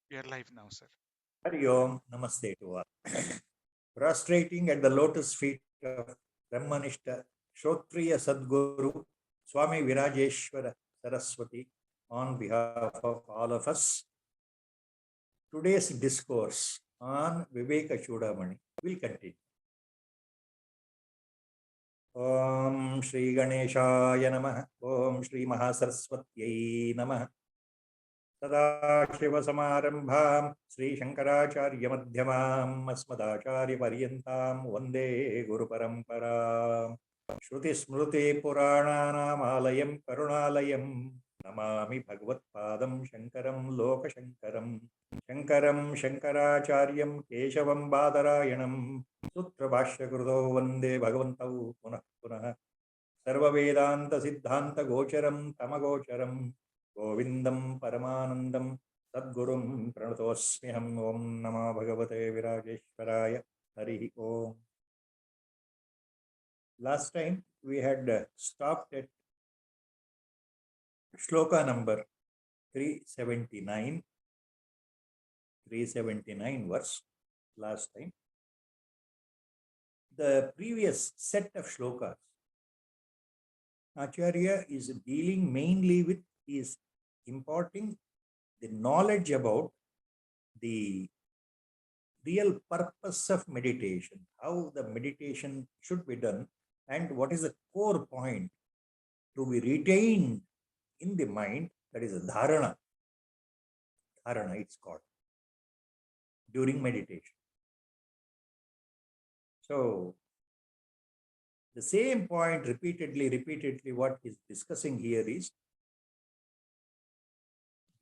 We are live now, sir. Hari Om, Namaste to all. Prostrating at the lotus feet of Brahmanishta Shrotriya Sadguru Swami Virajeshwara Saraswati on behalf of all of us. Today's discourse on Viveka Chudamani will continue. Om Shri Ganeshaya Namaha Om Shri Mahasaraswatyai Namaha सदाशिवसमारम्भां श्रीशङ्कराचार्यमध्यमाम् अस्मदाचार्यपर्यन्तां वन्दे गुरुपरम्पराम् श्रुतिस्मृतिपुराणानामालयं करुणालयं नमामि भगवत्पादं शङ्करं लोकशङ्करं शङ्करं शङ्कराचार्यं केशवं बादरायणं सूत्रभाष्यकृतौ वन्दे भगवन्तौ पुनः पुनः सर्ववेदान्तसिद्धान्तगोचरं तमगोचरं गोविंदं परमानंदं सद्गुरुं प्रणतोऽस्म्यहम् ओम नमो भगवते विराजेश्वराय हरि ओम. Last time we had stopped at shloka number 379 verse last time. The previous set of shlokas, Acharya is dealing mainly with is imparting the knowledge about the real purpose of meditation, how the meditation should be done, and what is the core point to be retained in the mind, that is dharana. Dharana, it's called, during meditation. So, the same point repeatedly, what he's discussing here is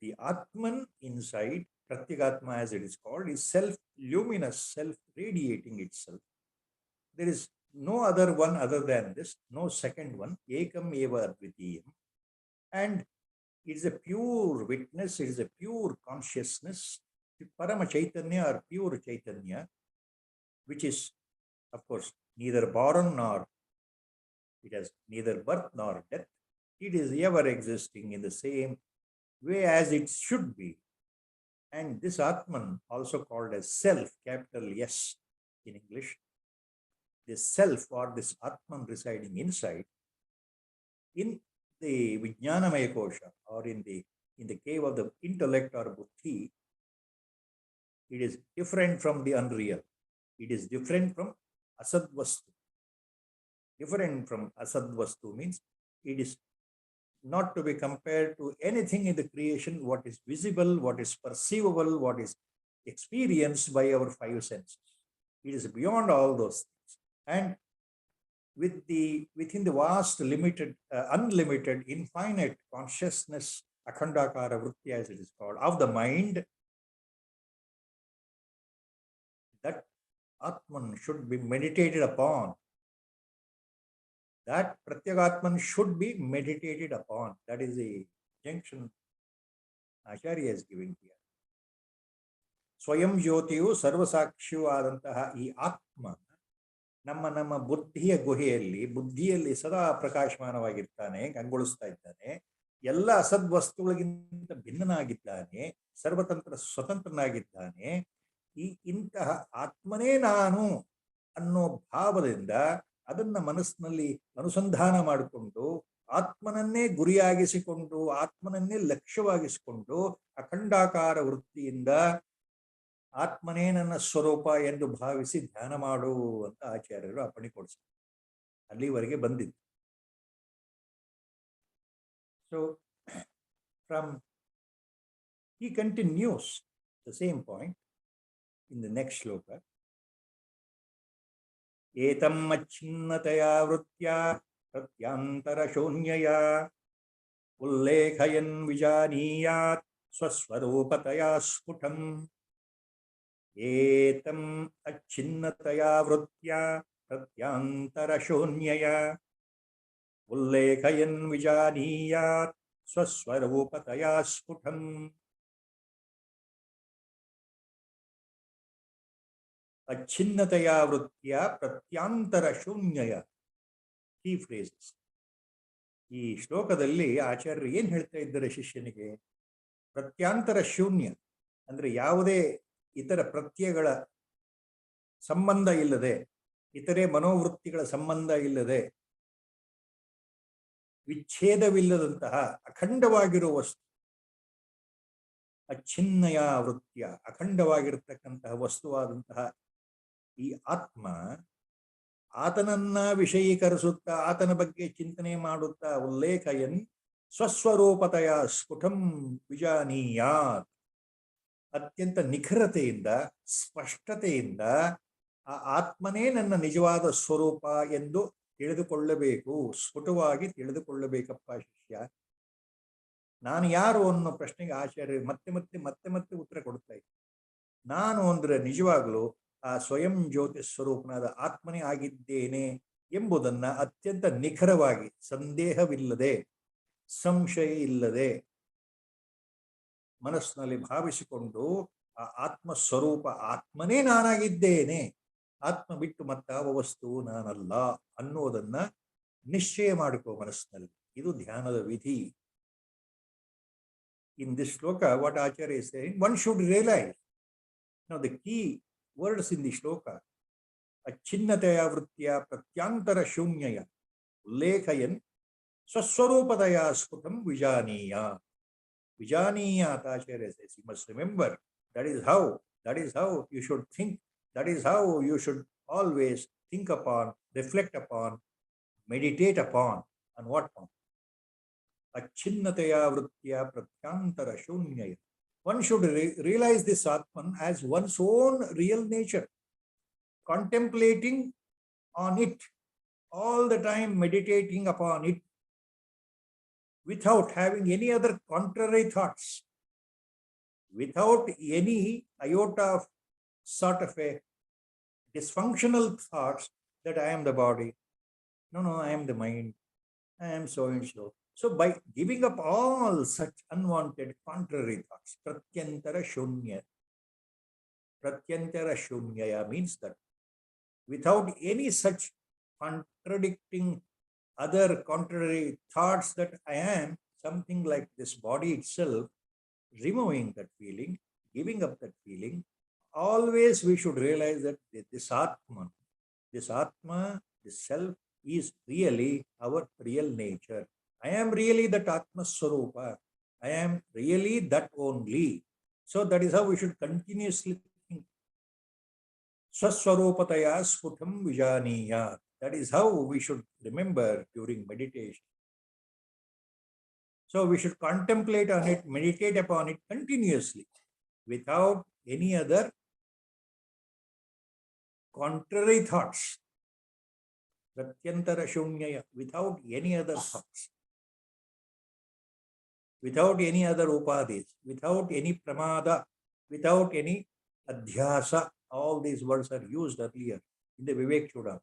the Atman inside, Pratyagatma as it is called, is self-luminous, self-radiating itself. There is no other one other than this, no second one, Ekam Eva Advitiyam. And it is a pure witness, it is a pure consciousness, Parama Chaitanya or pure Chaitanya, which is, of course, neither born nor, it has neither birth nor death. It is ever existing in the same way as it should be. And this Atman, also called as self, capital S in English, this self or this Atman residing inside, in the Vijnanamaya Kosha or in the cave of the intellect or buddhi, it is different from the unreal. It is different from asadvastu. Different from asadvastu means it is not to be compared to anything in the creation, what is visible, what is perceivable, what is experienced by our five senses. It is beyond all those things. And within the vast, limited, unlimited, infinite consciousness, akhandakara vritti as it is called, of the mind, that Atman should be meditated upon. That Pratyagatman should be meditated upon. That is the junction Acharya is giving here. Swayam Jyotiyu Sarvasakshiyu Adantaha ee Atma ನಮ್ಮ ಬುದ್ಧಿಯ ಗುಹೆಯಲ್ಲಿ ಸದಾ ಪ್ರಕಾಶಮಾನವಾಗಿರ್ತಾನೆ, ಕಂಗೊಳಿಸ್ತಾ ಇದ್ದಾನೆ, ಎಲ್ಲ ಅಸದ್ವಸ್ತುಗಳಿಗಿಂತ ಭಿನ್ನನಾಗಿದ್ದಾನೆ, ಸ್ವತಂತ್ರನಾಗಿದ್ದಾನೆ. ಇಂತಹ ಆತ್ಮನೇ ನಾನು ಅನ್ನೋ ಭಾವದಿಂದ ಅದನ್ನ ಮನಸ್ಸಿನಲ್ಲಿ ಅನುಸಂಧಾನ ಮಾಡಿಕೊಂಡು ಆತ್ಮನನ್ನೇ ಗುರಿಯಾಗಿಸಿಕೊಂಡು ಆತ್ಮನನ್ನೇ ಲಕ್ಷ್ಯವಾಗಿಸಿಕೊಂಡು ಅಖಂಡಾಕಾರ ವೃತ್ತಿಯಿಂದ ಆತ್ಮನೇ ನನ್ನ ಸ್ವರೂಪ ಎಂದು ಭಾವಿಸಿ ಧ್ಯಾನ ಮಾಡು ಅಂತ ಆಚಾರ್ಯರು ಅಪ್ಪಣೆ ಕೊಡಿಸ್ತಾರೆ. ಅಲ್ಲಿವರೆಗೆ ಬಂದಿದ್ದು. So from he continues the same point in the next shloka. Etam achinnataya vruttya pratyantara shonyaya ullekhayan vijaniyat swaswarupataya sputam. Etam achinnataya vruttya pratyantara shonyaya ullekhayan vijaniyat swaswarupataya sputam. Achinnataya vruttya pratyantara shonyaya. Key phrases. ಈ ಶ್ಲೋಕದಲ್ಲಿ ಆಚಾರ್ಯರು ಏನ್ ಹೇಳ್ತಾ ಇದ್ದಾರೆ ಶಿಷ್ಯನಿಗೆ? ಪ್ರತ್ಯಾಂತರ ಶೂನ್ಯ, ಅಂದರೆ ಯಾವುದೇ ಇತರ ಪ್ರತ್ಯಯಗಳ ಸಂಬಂಧ ಇಲ್ಲದೆ, ಇತರೆ ಮನೋವೃತ್ತಿಗಳ ಸಂಬಂಧ ಇಲ್ಲದೆ, ವಿಚ್ಛೇದವಿಲ್ಲದಂತಹ ಅಖಂಡವಾಗಿರುವ ವಸ್ತು, ಅಚ್ಛಿನ್ನಯ ವೃತ್ತಿಯ ಅಖಂಡವಾಗಿರತಕ್ಕಂತಹ ವಸ್ತುವಾದಂತಹ ಈ ಆತ್ಮ ಆತನನ್ನ ವಿಷಯೀಕರಿಸುತ್ತಾ, ಆತನ ಬಗ್ಗೆ ಚಿಂತನೆ ಮಾಡುತ್ತಾ ಉಲ್ಲೇಖಯನ್ ಸ್ವಸ್ವರೂಪತೆಯ ಸ್ಫುಟಂ ವಿಜಾನೀಯಾತ್, ಅತ್ಯಂತ ನಿಖರತೆಯಿಂದ ಸ್ಪಷ್ಟತೆಯಿಂದ ಆ ಆತ್ಮನೇ ನನ್ನ ನಿಜವಾದ ಸ್ವರೂಪ ಎಂದು ತಿಳಿದುಕೊಳ್ಳಬೇಕು, ಸ್ಫುಟವಾಗಿ ತಿಳಿದುಕೊಳ್ಳಬೇಕಪ್ಪ ಶಿಷ್ಯ. ನಾನು ಯಾರು ಅನ್ನೋ ಪ್ರಶ್ನೆಗೆ ಆಚಾರ್ಯ ಮತ್ತೆ ಮತ್ತೆ ಮತ್ತೆ ಮತ್ತೆ ಉತ್ತರ ಕೊಡ್ತಾ ಇದ್ದೆ. ನಾನು ಅಂದ್ರೆ ನಿಜವಾಗ್ಲೂ ಆ ಸ್ವಯಂ ಜ್ಯೋತಿ ಸ್ವರೂಪನಾದ ಆತ್ಮನೇ ಆಗಿದ್ದೇನೆ ಎಂಬುದನ್ನ ಅತ್ಯಂತ ನಿಖರವಾಗಿ, ಸಂದೇಹವಿಲ್ಲದೆ, ಸಂಶಯ ಇಲ್ಲದೆ ಮನಸ್ಸಿನಲ್ಲಿ ಭಾವಿಸಿಕೊಂಡು ಆ ಆತ್ಮ ಸ್ವರೂಪ, ಆತ್ಮನೇ ನಾನಾಗಿದ್ದೇನೆ, ಆತ್ಮ ಬಿಟ್ಟು ಮತ್ತಾವ ವಸ್ತು ನಾನಲ್ಲ ಅನ್ನೋದನ್ನ ನಿಶ್ಚಯ ಮಾಡಿಕೋ ಮನಸ್ಸಿನಲ್ಲಿ. ಇದು ಧ್ಯಾನದ ವಿಧಿ. In this shloka, what Acharya is saying, one should realize. Now the key words in the shloka, Achinnateya vritya pratyantara shunyaya ullekhayan swaswarupadaya sputam vijaniya. Vijaniya, Acharya says, you must remember, that is how you should think, that is how you should always think upon, reflect upon, meditate upon. On what point? Achinnateya vritya pratyantara shunyaya. One should realize this Atman as one's own real nature, contemplating on it all the time, meditating upon it without having any other contrary thoughts, without any iota of sort of a dysfunctional thoughts that I am the body, no, I am the mind, I am so and so. So by giving up all such unwanted contrary thoughts, pratyantara shunyaya means that without any such contradicting other contrary thoughts that I am something like this body itself, removing that feeling, giving up that feeling, always we should realize that this Atma, this self is really our real nature. I am really that Atma Swarupa. I am really that only. So that is how we should continuously think. Swaswarupataya sputam vijaniya. That is how we should remember during meditation. So we should contemplate on it, meditate upon it continuously, without any other contrary thoughts. Pratyantara shunyaya, without any other thoughts, without any other upadis, without any pramada, without any adhyasa. All these words are used earlier in the Viveka Chudamani.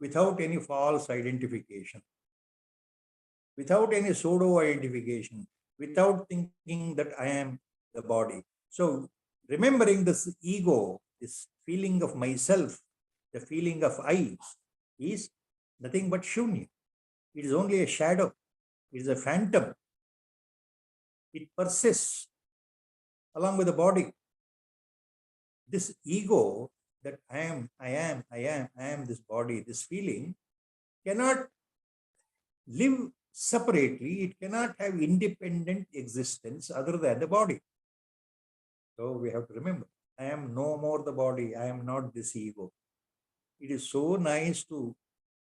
Without any false identification, without any pseudo identification, without thinking that I am the body. So remembering this ego, this feeling of myself, the feeling of I, is nothing but shunya. It is only a shadow. It is a phantom. It persists along with the body. This ego that I am this body, this feeling cannot live separately. It cannot have independent existence other than the body. So we have to remember, I am no more the body. I am not this ego. It is so nice to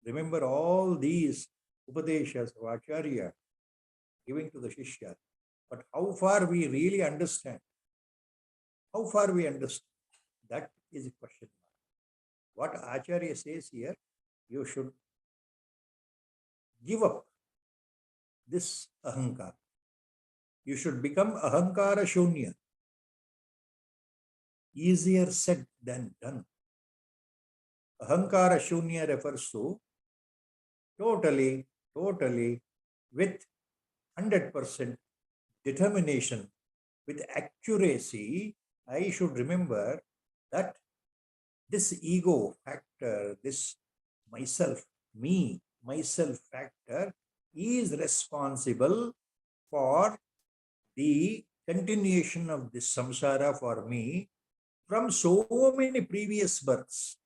remember all these upadeshas of Acharya giving to the Shishya. But how far we really understand? How far we understand? That is a question mark. What Acharya says here, you should give up this ahankara. You should become ahankara shunya. Easier said than done. Ahankara shunya refers to totally with 100% determination, with accuracy, I should remember that this ego factor, this myself factor is responsible for the continuation of this samsara for me from so many previous births.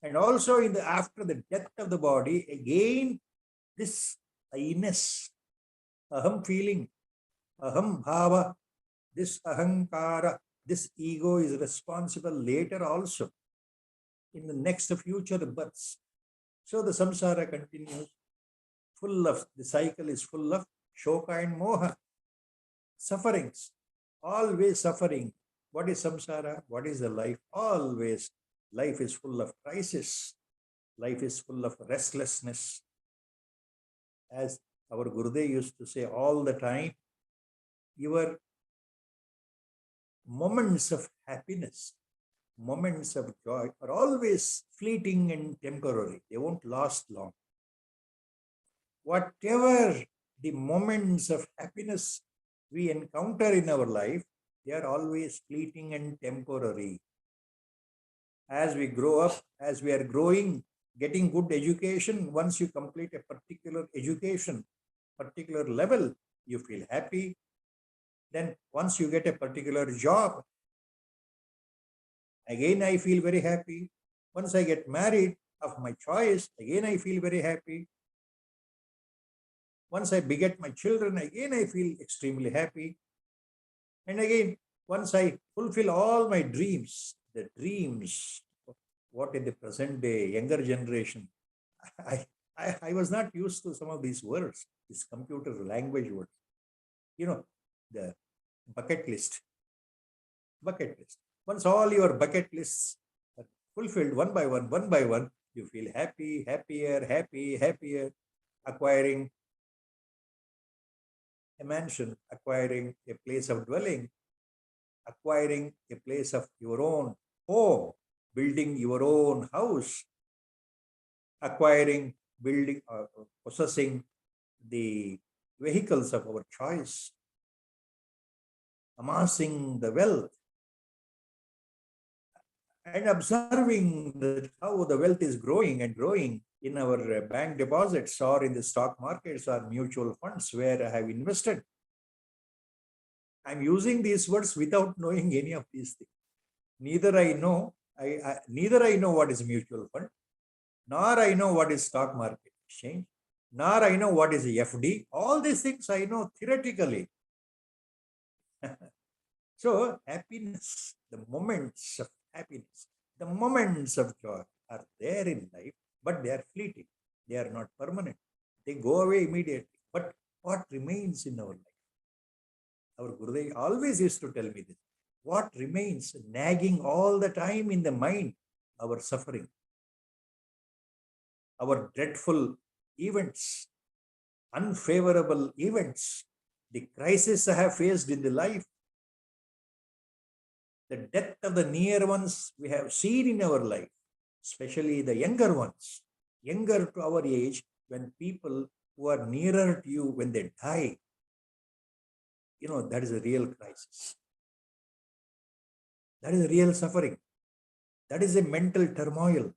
And also in the after the death of the body, again, this I-ness, aham feeling, aham bhava, this ahankara, this ego is responsible later also in the next future births. So the samsara continues, the cycle is full of shoka and moha, sufferings, always suffering. What is samsara? What is the life? Always. Life is full of crisis. Life is full of restlessness. As our Gurudev used to say all the time, your moments of happiness, moments of joy are always fleeting and temporary. They won't last long. Whatever the moments of happiness we encounter in our life, they are always fleeting and temporary. As we grow up, as we are growing, getting good education, once you complete a particular education, particular level, you feel happy. Then once you get a particular job, again I feel very happy. Once I get married of my choice, again I feel very happy. Once I beget my children, again I feel extremely happy. And again, once I fulfill all my dreams, the dreams, what in the present day, younger generation, I was not used to some of these words, these computer language words. You know, the bucket list. Bucket list. Once all your bucket lists are fulfilled one by one, you feel happy, happier, acquiring a mansion, acquiring a place of dwelling, acquiring a place of your own home, building your own house, acquiring, building, possessing the vehicles of our choice, amassing the wealth, and observing how the wealth is growing and growing in our bank deposits or in the stock markets or mutual funds where I have invested. I'm using these words without knowing any of these things. Neither I know what is mutual fund, nor I know what is stock market exchange, nor I know what is FD. All these things I know theoretically. So happiness, the moments of happiness, the moments of joy are there in life, but they are fleeting. They are not permanent. They go away immediately. But what remains in our life? Our Gurudev always used to tell me this. What remains nagging all the time in the mind? Our suffering, our dreadful events, unfavorable events, the crisis I have faced in the life, the death of the near ones we have seen in our life, especially the younger ones, younger to our age, when people who are nearer to you, when they die, that is a real crisis. That is a real suffering. That is a mental turmoil.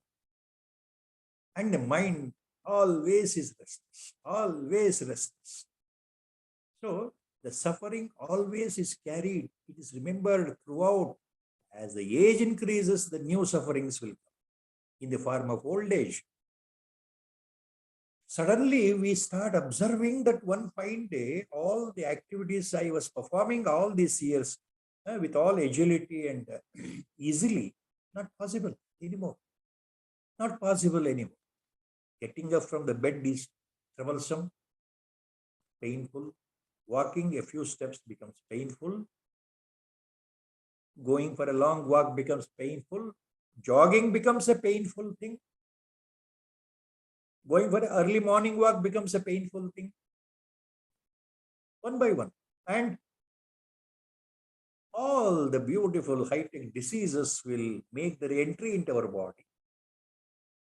And the mind always is restless, always restless. So the suffering always is carried. It is remembered throughout. As the age increases, the new sufferings will come in the form of old age. Suddenly, we start observing that one fine day, all the activities I was performing all these years with all agility and easily, not possible anymore. Not possible anymore. Getting up from the bed is troublesome, painful. Walking a few steps becomes painful. Going for a long walk becomes painful. Jogging becomes a painful thing. Going for an early morning walk becomes a painful thing. One by one. And all the beautiful high-tech diseases will make their entry into our body.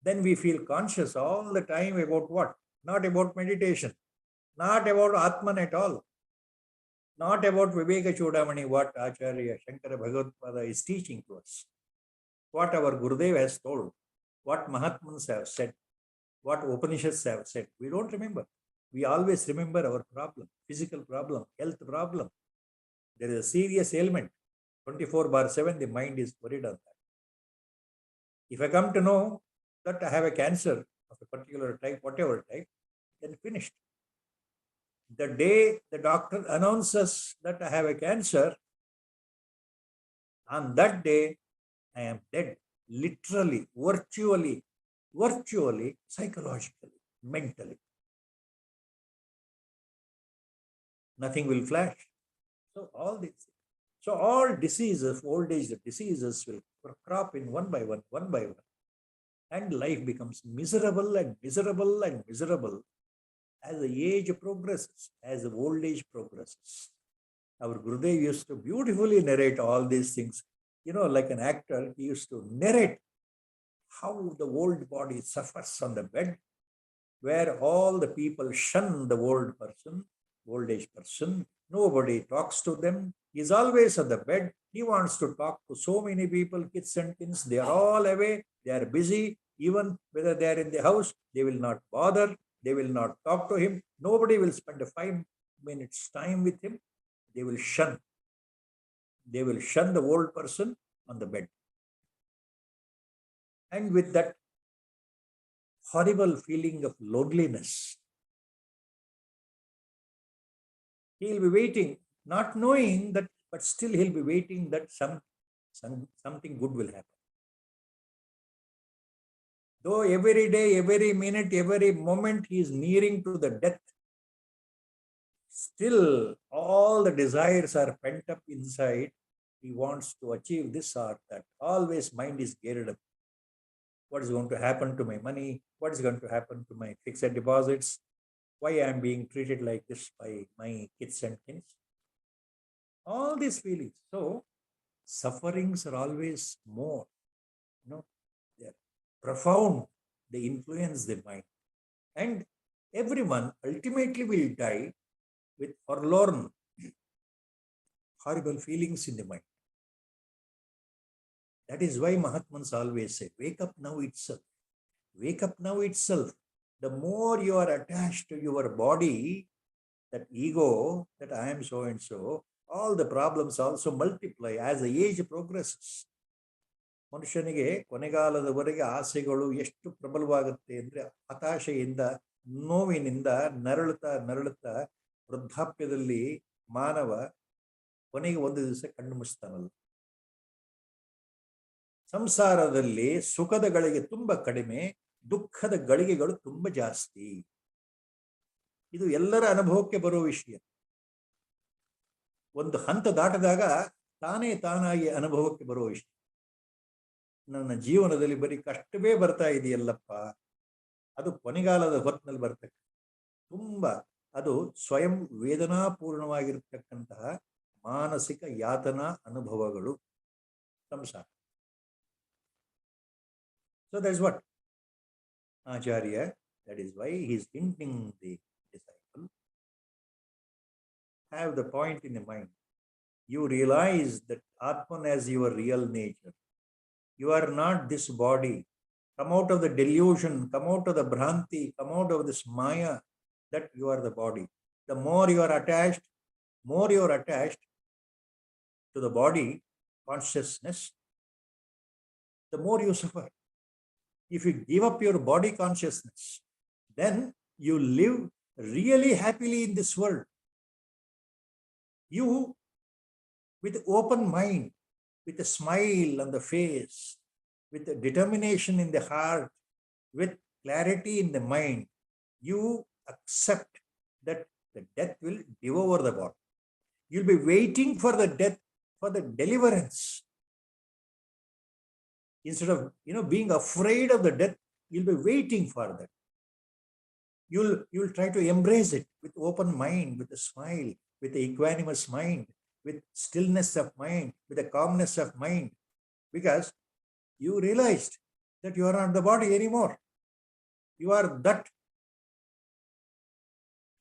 Then we feel conscious all the time about what? Not about meditation. Not about Atman at all. Not about Viveka Chudamani, what Acharya Shankara Bhagavad is teaching to us. What our Gurudev has told. What Mahatmas have said. What Upanishads have said. We don't remember. We always remember our problem, physical problem, health problem. There is a serious ailment. 24/7, the mind is worried on that. If I come to know that I have a cancer of a particular type, whatever type, then finished. The day the doctor announces that I have a cancer, on that day, I am dead. Literally, virtually, psychologically, mentally. Nothing will flash. So all diseases, old age diseases will crop in one by one, and life becomes miserable and miserable and miserable as the age progresses, as the old age progresses. Our Gurudev used to beautifully narrate all these things. Like an actor, he used to narrate how the old body suffers on the bed, where all the people shun the old age person. Nobody talks to them. He's always on the bed. He wants to talk to so many people, kids and kins. They are all away. They are busy. Even whether they are in the house, they will not bother. They will not talk to him. Nobody will spend 5 minutes time with him. They will shun. They will shun the old person on the bed. And with that horrible feeling of loneliness, he'll be waiting, not knowing that, but still he'll be waiting that something good will happen. Though every day, every minute, every moment he is nearing to the death, still all the desires are pent up inside. He wants to achieve this or that. Always mind is geared up. What is going to happen to my money? What is going to happen to my fixed deposits? Why I am being treated like this by my kids and kins? All these feelings. So sufferings are always more, they're profound. They influence the mind. And everyone ultimately will die with forlorn, horrible feelings in the mind. That is why Mahatmans always say, wake up now itself. Wake up now itself. The more you are attached to your body, that ego, that I am so and so, all the problems also multiply as the age progresses. ಮನುಷ್ಯನಿಗೆ ಕೊನೆಗಾಲದವರೆಗೆ ಆಸೆಗಳು ಎಷ್ಟು ಪ್ರಬಲವಾಗುತ್ತೆ ಅಂದರೆ ಹತಾಶೆಯಿಂದ, ನೋವಿನಿಂದ ನರಳುತ್ತಾ ವೃದ್ಧಾಪ್ಯದಲ್ಲಿ ಮಾನವ ಕೊನೆಗೆ ಒಂದು ದಿವಸ ಕಣ್ಣು ಮುಚ್ತಾನಲ್ಲ. ಸಂಸಾರದಲ್ಲಿ ಸುಖದ ಗಳಿಗೆ ತುಂಬಾ ಕಡಿಮೆ, ದುಃಖದ ಗಳಿಗೆಗಳು ತುಂಬಾ ಜಾಸ್ತಿ. ಇದು ಎಲ್ಲರ ಅನುಭವಕ್ಕೆ ಬರುವ ವಿಷಯ. ಒಂದು ಹಂತ ದಾಟದಾಗ ತಾನಾಗಿ ಅನುಭವಕ್ಕೆ ಬರುವ ವಿಷಯ. ನನ್ನ ಜೀವನದಲ್ಲಿ ಬರೀ ಕಷ್ಟವೇ ಬರ್ತಾ ಇದೆಯಲ್ಲಪ್ಪ, ಅದು ಕೊನೆಗಾಲದ ಹೊತ್ತಿನಲ್ಲಿ ಬರ್ತಕ್ಕ ತುಂಬಾ ಅದು ಸ್ವಯಂ ವೇದನಾಪೂರ್ಣವಾಗಿರ್ತಕ್ಕಂತಹ ಮಾನಸಿಕ ಯಾತನಾ ಅನುಭವಗಳು ಸಂಸಾರ. So that's what Acharya, that is why he is hinting the disciple, have the point in the mind. You realize that Atman as your real nature. You are not this body. Come out of the delusion, come out of the Bhranti, come out of this Maya, that you are the body. The more you are attached to the body consciousness, the more you suffer. If you give up your body consciousness, then you live really happily in this world. You, with open mind, with a smile on the face, with a determination in the heart, with clarity in the mind, you accept that the death will devour the body. You'll be waiting for the death, for the deliverance. Instead of being afraid of the death, you'll be waiting for that. You'll try to embrace it with open mind, with a smile, with an equanimous mind, with stillness of mind, with a calmness of mind, because you realized that you are not the body anymore. You are that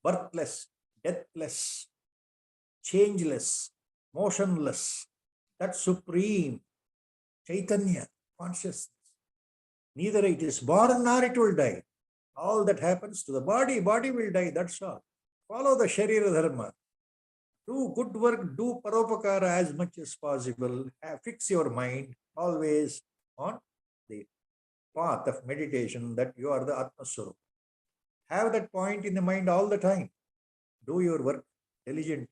birthless, deathless, changeless, motionless, that supreme Chaitanya consciousness. Neither it is born nor it will die. All that happens to the body, body will die, that's all. Follow the Sharira Dharma. Do good work, do paropakara as much as possible. Fix your mind always on the path of meditation that you are the Atma Swarup. Have that point in the mind all the time. Do your work diligently,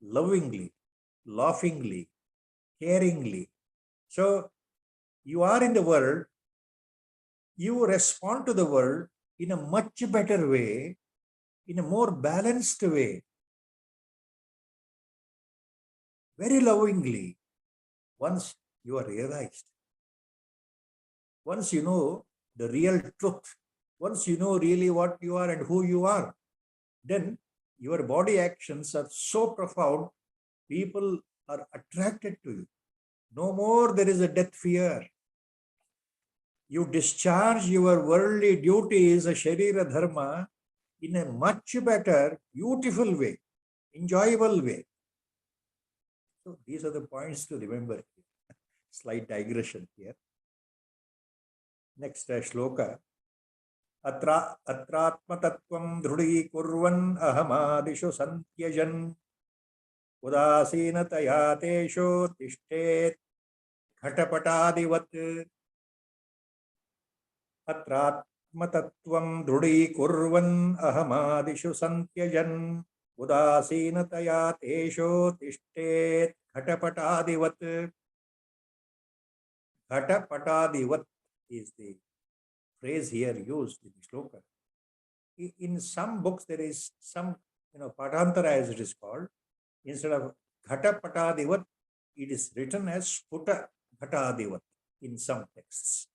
lovingly, laughingly, caringly. So you are in the world, you respond to the world in a much better way, in a more balanced way, very lovingly, once you are realized. Once you know the real truth, once you know really what you are and who you are, then your body actions are so profound, people are attracted to you. No more there is a death fear. You discharge your worldly duties, a Sharira Dharma, in a much better, beautiful way, enjoyable way. So these are the points to remember. Slight digression here. Next shloka. Atratmattatvam dhrudīkurvan ahamadishu santyajан udasinataya tesho tishtet ghatapatadivat. Atratmattatvam dhrudīkurvan ahamadishu santyajан udasinataya tesho tishtet ghatapatadivat. Ghatapatadivat is the phrase here used in the shloka. In some books, there is some, patantara as it is called. Instead of Ghata Patadivat, it is written as Sputa Ghatadivat in some texts,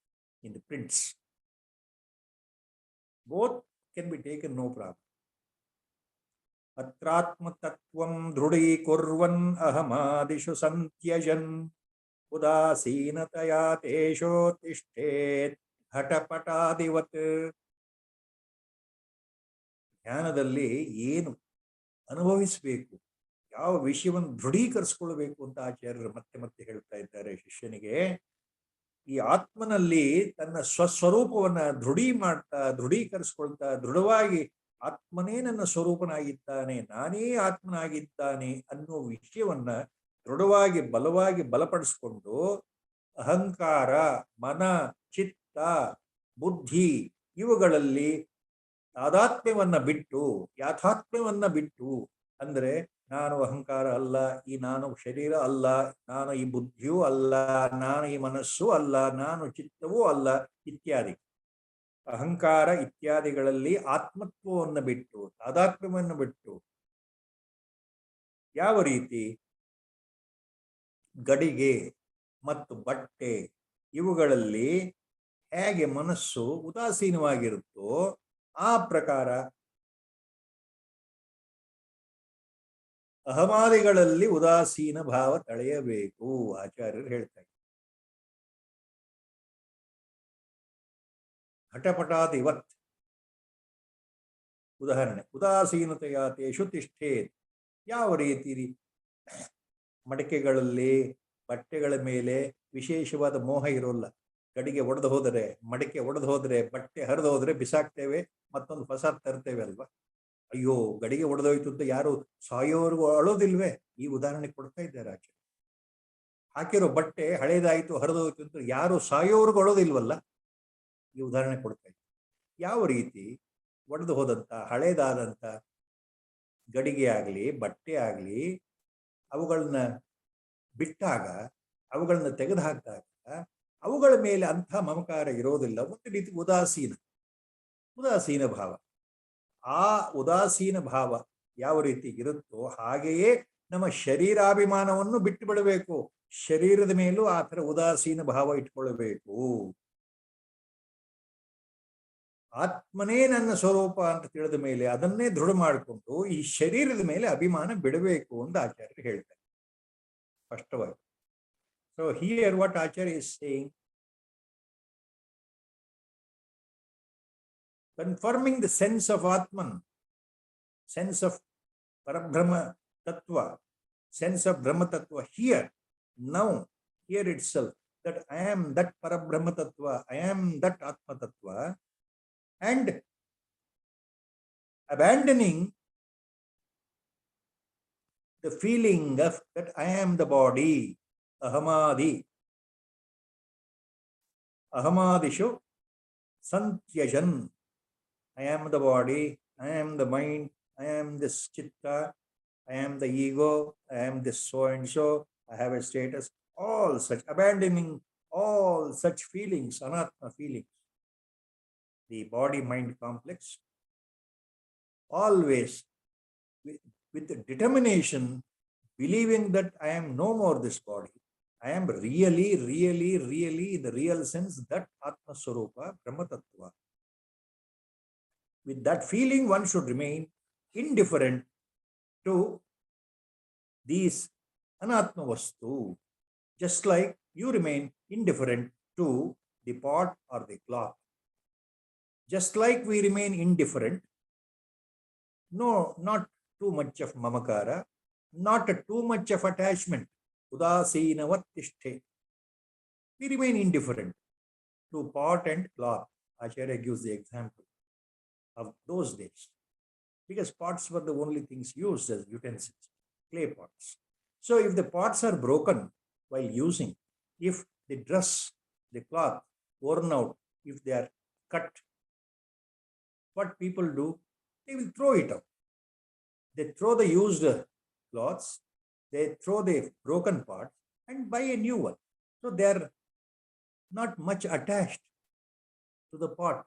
in the prints. Both can be taken, no problem. Atratma Tattvam Dhrudīkurvan Ahamadishu Santyajan Udasinataya Tesho Tishtet ಘಟಪಟಾದಿವತ್. ಜ್ಞಾನದಲ್ಲಿ ಏನು ಅನುಭವಿಸಬೇಕು, ಯಾವ ವಿಷಯವನ್ನು ದೃಢೀಕರಿಸ್ಕೊಳ್ಬೇಕು ಅಂತ ಆಚಾರ್ಯರು ಮತ್ತೆ ಮತ್ತೆ ಹೇಳ್ತಾ ಇದ್ದಾರೆ ಶಿಷ್ಯನಿಗೆ. ಈ ಆತ್ಮನಲ್ಲಿ ತನ್ನ ಸ್ವಸ್ವರೂಪವನ್ನ ದೃಢೀಕರಿಸ್ಕೊಳ್ತಾ ದೃಢವಾಗಿ ಆತ್ಮನೇ ನನ್ನ ಸ್ವರೂಪನಾಗಿದ್ದಾನೆ, ನಾನೇ ಆತ್ಮನಾಗಿದ್ದಾನೆ ಅನ್ನೋ ವಿಷಯವನ್ನ ದೃಢವಾಗಿ ಬಲಪಡಿಸ್ಕೊಂಡು ಅಹಂಕಾರ, ಮನ, ಚಿತ್ತ, ಬುದ್ಧಿ ಇವುಗಳಲ್ಲಿ ತಾದಾತ್ಮ್ಯವನ್ನ ಬಿಟ್ಟು, ಯಾಥಾತ್ಮ್ಯವನ್ನ ಬಿಟ್ಟು, ಅಂದ್ರೆ ನಾನು ಅಹಂಕಾರ ಅಲ್ಲ, ಈ ನಾನು ಶರೀರ ಅಲ್ಲ, ನಾನು ಈ ಬುದ್ಧಿಯೂ ಅಲ್ಲ, ನಾನು ಈ ಮನಸ್ಸು ಅಲ್ಲ, ನಾನು ಚಿತ್ತವೂ ಅಲ್ಲ ಇತ್ಯಾದಿ ಅಹಂಕಾರ ಇತ್ಯಾದಿಗಳಲ್ಲಿ ಆತ್ಮತ್ವವನ್ನು ಬಿಟ್ಟು, ತಾದಾತ್ಮ್ಯವನ್ನು ಬಿಟ್ಟು, ಯಾವ ರೀತಿ ಗಡಿಗೆ ಮತ್ತು ಬಟ್ಟೆ ಇವುಗಳಲ್ಲಿ ಹೇಗೆ ಮನಸ್ಸು ಉದಾಸೀನವಾಗಿರುತ್ತೋ ಆ ಪ್ರಕಾರ ಅಹಮಾದಿಗಳಲ್ಲಿ ಉದಾಸೀನ ಭಾವ ತಳೆಯಬೇಕು, ಆಚಾರ್ಯರು ಹೇಳ್ತಾರೆ. ಘಟಪಟಾದಿವತ್ ಉದಾಹರಣೆ, ಉದಾಸೀನತೆಯ ತೇಷು ತಿಷ್ಠೇತ್. ಯಾವ ರೀತಿ ಮಡಿಕೆಗಳಲ್ಲಿ ಬಟ್ಟೆಗಳ ಮೇಲೆ ವಿಶೇಷವಾದ ಮೋಹ ಇರೋಲ್ಲ. ಗಡಿಗೆ ಒಡೆದು ಹೋದರೆ, ಮಡಿಕೆ ಒಡೆದು ಹೋದ್ರೆ, ಬಟ್ಟೆ ಹರಿದು ಹೋದ್ರೆ ಬಿಸಾಕ್ತೇವೆ, ಮತ್ತೊಂದು ಹೊಸ ತರ್ತೇವೆ ಅಲ್ವಾ. ಅಯ್ಯೋ ಗಡಿಗೆ ಒಡೆದೋಯ್ತು ಅಂತ ಯಾರು ಸಾಯೋವರೆಗೂ ಅಳೋದಿಲ್ವೇ? ಈ ಉದಾಹರಣೆ ಕೊಡ್ತಾ ಇದ್ದಾರೆ ಆಚಾರ್ಯ. ಹಾಕಿರೋ ಬಟ್ಟೆ ಹಳೇದಾಯ್ತು, ಹರಿದೋಯ್ತು ಅಂತ ಯಾರು ಸಾಯೋವರೆಗೂ ಅಳೋದಿಲ್ವಲ್ಲ, ಈ ಉದಾಹರಣೆ ಕೊಡ್ತಾ ಇದ್ದಾರೆ. ಯಾವ ರೀತಿ ಒಡೆದು ಹೋದಂತ ಹಳೇದಾದಂತ ಗಡಿಗೆ ಆಗ್ಲಿ ಬಟ್ಟೆ ಆಗ್ಲಿ ಅವುಗಳನ್ನ ಬಿಟ್ಟಾಗ, ಅವುಗಳನ್ನ ತೆಗೆದು ಹಾಕಿದಾಗ ಅವುಗಳ ಮೇಲೆ ಅಂಥ ಮಮಕಾರ ಇರೋದಿಲ್ಲ. ಒಂದು ರೀತಿ ಉದಾಸೀನ ಭಾವ. ಆ ಉದಾಸೀನ ಭಾವ ಯಾವ ರೀತಿ ಇರುತ್ತೋ ಹಾಗೆಯೇ ನಮ್ಮ ಶರೀರಾಭಿಮಾನವನ್ನು ಬಿಟ್ಟು ಬಿಡಬೇಕು. ಶರೀರದ ಮೇಲೂ ಆ ಥರ ಉದಾಸೀನ ಭಾವ ಇಟ್ಕೊಳ್ಬೇಕು. ಆತ್ಮನೇ ನನ್ನ ಸ್ವರೂಪ ಅಂತ ತಿಳಿದ ಮೇಲೆ ಅದನ್ನೇ ದೃಢ ಮಾಡಿಕೊಂಡು ಈ ಶರೀರದ ಮೇಲೆ ಅಭಿಮಾನ ಬಿಡಬೇಕು ಅಂತ ಆಚಾರ್ಯರು ಹೇಳ್ತಾರೆ ಸ್ಪಷ್ಟವಾಗಿ. So here what Acharya is saying, confirming the sense of Atman, sense of Parabrahma Tattva, sense of Brahma Tattva here, now, here itself, that I am that Parabrahma Tattva, I am that Atma Tattva. and abandoning the feeling of that I am the body, ahamadi, ahamadishu santyajan. I am the body, I am the mind, I am this chitta, I am the ego, I am this so and so, I have a status, all such, abandoning all such feelings, anatma feelings, the body mind complex, always with determination, believing that I am no more this body. I am really, really, really, in the real sense, that Atma Swarupa, Brahma Tattva. With that feeling, one should remain indifferent to these anatma vastu, just like you remain indifferent to the pot or the cloth. Just like we remain indifferent, no, not too much of mamakara, not too much of attachment, udasinavat tishthe. We remain indifferent to pot and cloth. Acharya gives the example of those days, because pots were the only things used as utensils, clay pots. So if the pots are broken while using, if the dress, the cloth, worn out, if they are cut, what people do, they will throw it out. They throw the used cloths, they throw the broken parts and buy a new one. So they are not much attached to the pot,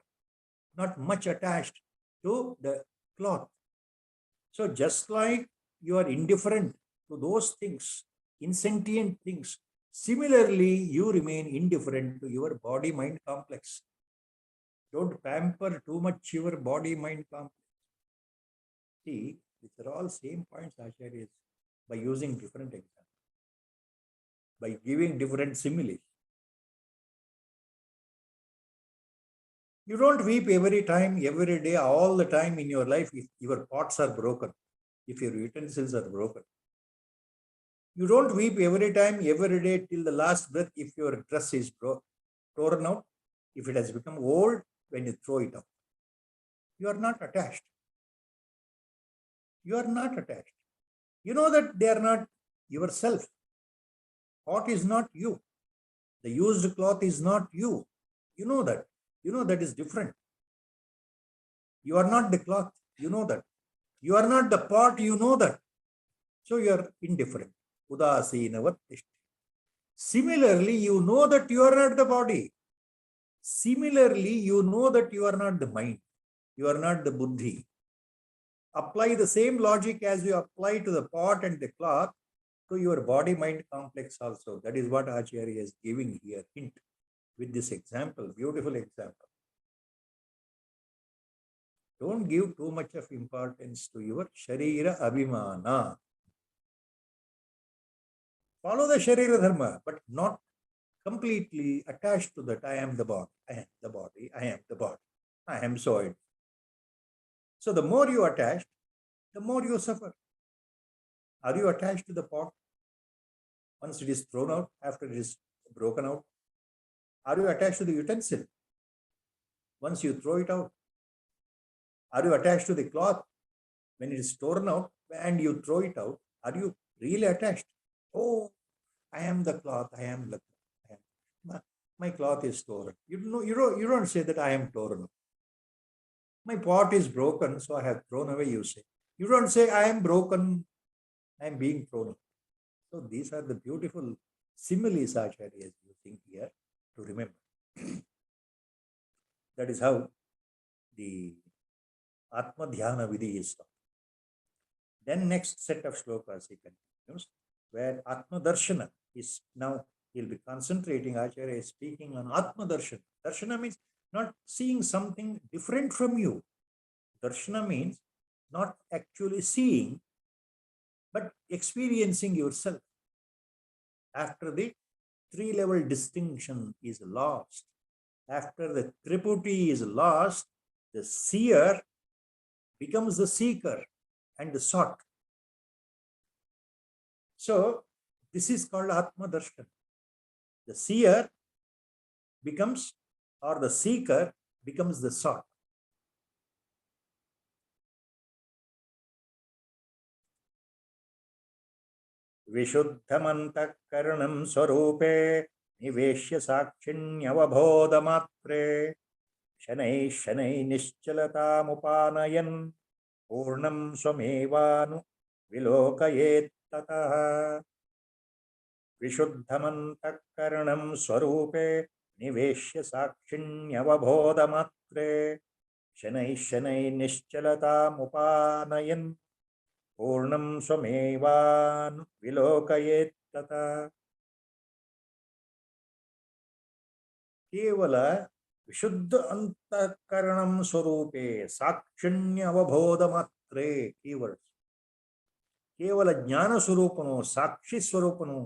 not much attached to the cloth. So just like you are indifferent to those things, insentient things, similarly, you remain indifferent to your body-mind complex. Don't pamper too much your body-mind complex. See, these are all same points Acharya is by using different examples, by giving different similes. You don't weep every time, every day, all the time in your life if your pots are broken, if your utensils are broken. You don't weep every time, every day till the last breath if your dress is torn out, if it has become old when you throw it out. You are not attached. You are not attached. You know that they are not yourself. Pot is not you. The used cloth is not you. You know that. You know that is different. You are not the cloth. You know that. You are not the pot. You know that. So you are indifferent. Udasinavat tishti. Similarly, you know that you are not the body. Similarly, you know that you are not the mind. You are not the buddhi. Apply the same logic as you apply to the pot and the cloth to your body-mind complex also. That is what Acharya is giving here, hint with this example, beautiful example. Don't give too much of importance to your Sharira Abhimana. Follow the Sharira Dharma, but not completely attached to that. I am the body, I am the body, I am the body, I am so. So the more you attach, the more you suffer. Are you attached to the pot? Once it is thrown out, after it is broken out? Are you attached to the utensil? Once you throw it out? Are you attached to the cloth? When it is torn out and you throw it out, are you really attached? Oh, I am the cloth, I am the cloth. My cloth is torn. You don't say that I am torn. My pot is broken, so I have thrown away, you say. You don't say I am broken, I am being thrown. So these are the beautiful similes Acharya is using here to remember. That is how the Atma Dhyana Vidhi is taught. Then next set of shlokas he continues, where Atma Darshana is now, he'll be concentrating, Acharya is speaking on Atma Darshana. Darshana means not seeing something different from you. Darshana means not actually seeing, but experiencing yourself. After the three-level distinction is lost, after the triputi is lost, the seer becomes the seeker and the sought. So this is called Atma Darshan. The seer becomes, or the seeker becomes the sought. विशुद्धमन्तःकरणं स्वरूपे निवेश्य साक्षिण्यवबोधमात्रे शनैः शनैः निश्चलतामुपानयन् पूर्णं स्वमेवानु विलोकयेत्ततः विशुद्धमन्तःकरणं स्वरूपे निवेश्य साक्षिण्यवबोधमात्रे शनैः शनैः निश्चलतामुपानयन् पूर्णं स्वमेवानु विलोकयेत्ततः. ಕೇವಲ ವಿಶುದ್ಧ ಅಂತಃಕರಣಂ ಸ್ವರೂಪೇ ಸಾಕ್ಷಿಣ್ಯ ಅವಬೋಧ ಮಾತ್ರೇ keyword. ಕೇವಲ ಜ್ಞಾನ ಸ್ವರೂಪನು, ಸಾಕ್ಷಿ ಸ್ವರೂಪನು,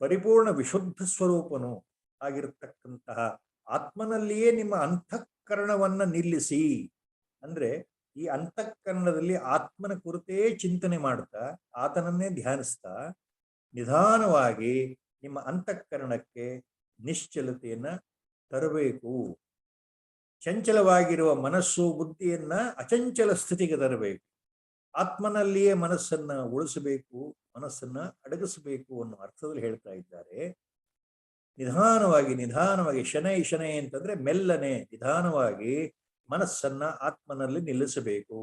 ಪರಿಪೂರ್ಣ ವಿಶುದ್ಧ ಸ್ವರೂಪನು ಆಗಿರತಕ್ಕಂತಹ ಆತ್ಮನಲ್ಲಿಯೇ ನಿಮ್ಮ ಅಂತಃಕರಣವನ್ನ ನಿಲ್ಲಿಸಿ. ಅಂದ್ರೆ ಈ ಅಂತಃಕರಣದಲ್ಲಿ ಆತ್ಮನ ಕುರಿತೇ ಚಿಂತನೆ ಮಾಡ್ತಾ ಆತನನ್ನೇ ಧ್ಯಾನಿಸ್ತಾ ನಿಧಾನವಾಗಿ ನಿಮ್ಮ ಅಂತಃಕರಣಕ್ಕೆ ನಿಶ್ಚಲತೆಯನ್ನ ತರಬೇಕು. ಚಂಚಲವಾಗಿರುವ ಮನಸ್ಸು ಬುದ್ಧಿಯನ್ನ ಅಚಂಚಲ ಸ್ಥಿತಿಗೆ ತರಬೇಕು. ಆತ್ಮನಲ್ಲಿಯೇ ಮನಸ್ಸನ್ನ ಉಳಿಸಬೇಕು, ಮನಸ್ಸನ್ನ ಅಡಗಿಸಬೇಕು ಅನ್ನೋ ಅರ್ಥದಲ್ಲಿ ಹೇಳ್ತಾ ಇದ್ದಾರೆ. ನಿಧಾನವಾಗಿ ನಿಧಾನವಾಗಿ, ಶನೈ ಶನೈ ಅಂತಂದ್ರೆ ಮೆಲ್ಲನೆ ನಿಧಾನವಾಗಿ ಮನಸ್ಸನ್ನ ಆತ್ಮನಲ್ಲಿ ನಿಲ್ಲಿಸಬೇಕು,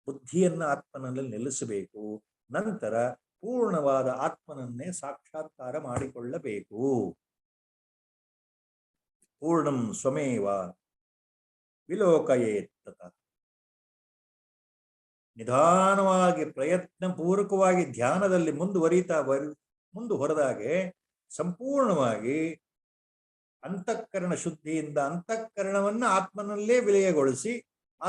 ಬುದ್ಧಿಯನ್ನ ಆತ್ಮನಲ್ಲಿ ನಿಲ್ಲಿಸಬೇಕು. ನಂತರ ಪೂರ್ಣವಾದ ಆತ್ಮನನ್ನೇ ಸಾಕ್ಷಾತ್ಕಾರ ಮಾಡಿಕೊಳ್ಳಬೇಕು. ಪೂರ್ಣಂ ಸ್ವಮೇವ ವಿಲೋಕಯೇತ್ತತ. ನಿಧಾನವಾಗಿ ಪ್ರಯತ್ನ ಪೂರ್ವಕವಾಗಿ ಧ್ಯಾನದಲ್ಲಿ ಮುಂದೆ ಹೊರದಾಗೆ ಸಂಪೂರ್ಣವಾಗಿ ಅಂತಃಕರಣ ಶುದ್ಧಿಯಿಂದ ಅಂತಃಕರಣವನ್ನ ಆತ್ಮನಲ್ಲೇ ವಿಲಯಗೊಳಿಸಿ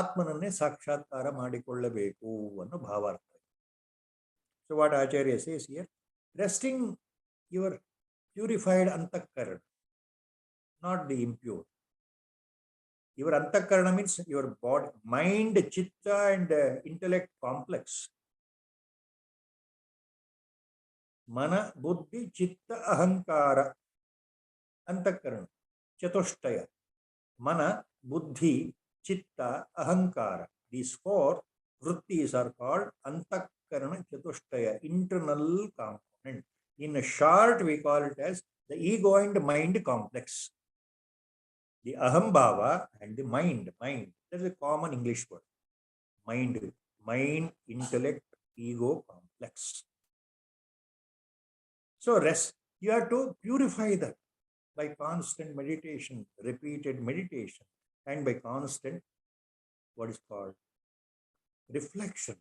ಆತ್ಮನನ್ನೇ ಸಾಕ್ಷಾತ್ಕಾರ ಮಾಡಿಕೊಳ್ಳಬೇಕು ಅನ್ನೋ ಭಾವಾರ್ಥ. So what Acharya says here, resting your purified antahkarana, not the impure. Your antakarana means your body, mind, chitta and intellect complex. Mana, buddhi, chitta, ahankara. Antakarana, chatushtaya. Mana, buddhi, chitta, ahankara. These four vrittis are called antakarana chatushtaya, internal component. In short, we call it as the ego and mind complex. The aham bhava and the mind. That is a common English word. Mind, intellect, ego complex. So rest, you have to purify that by constant meditation, repeated meditation, and by constant, what is called, reflection.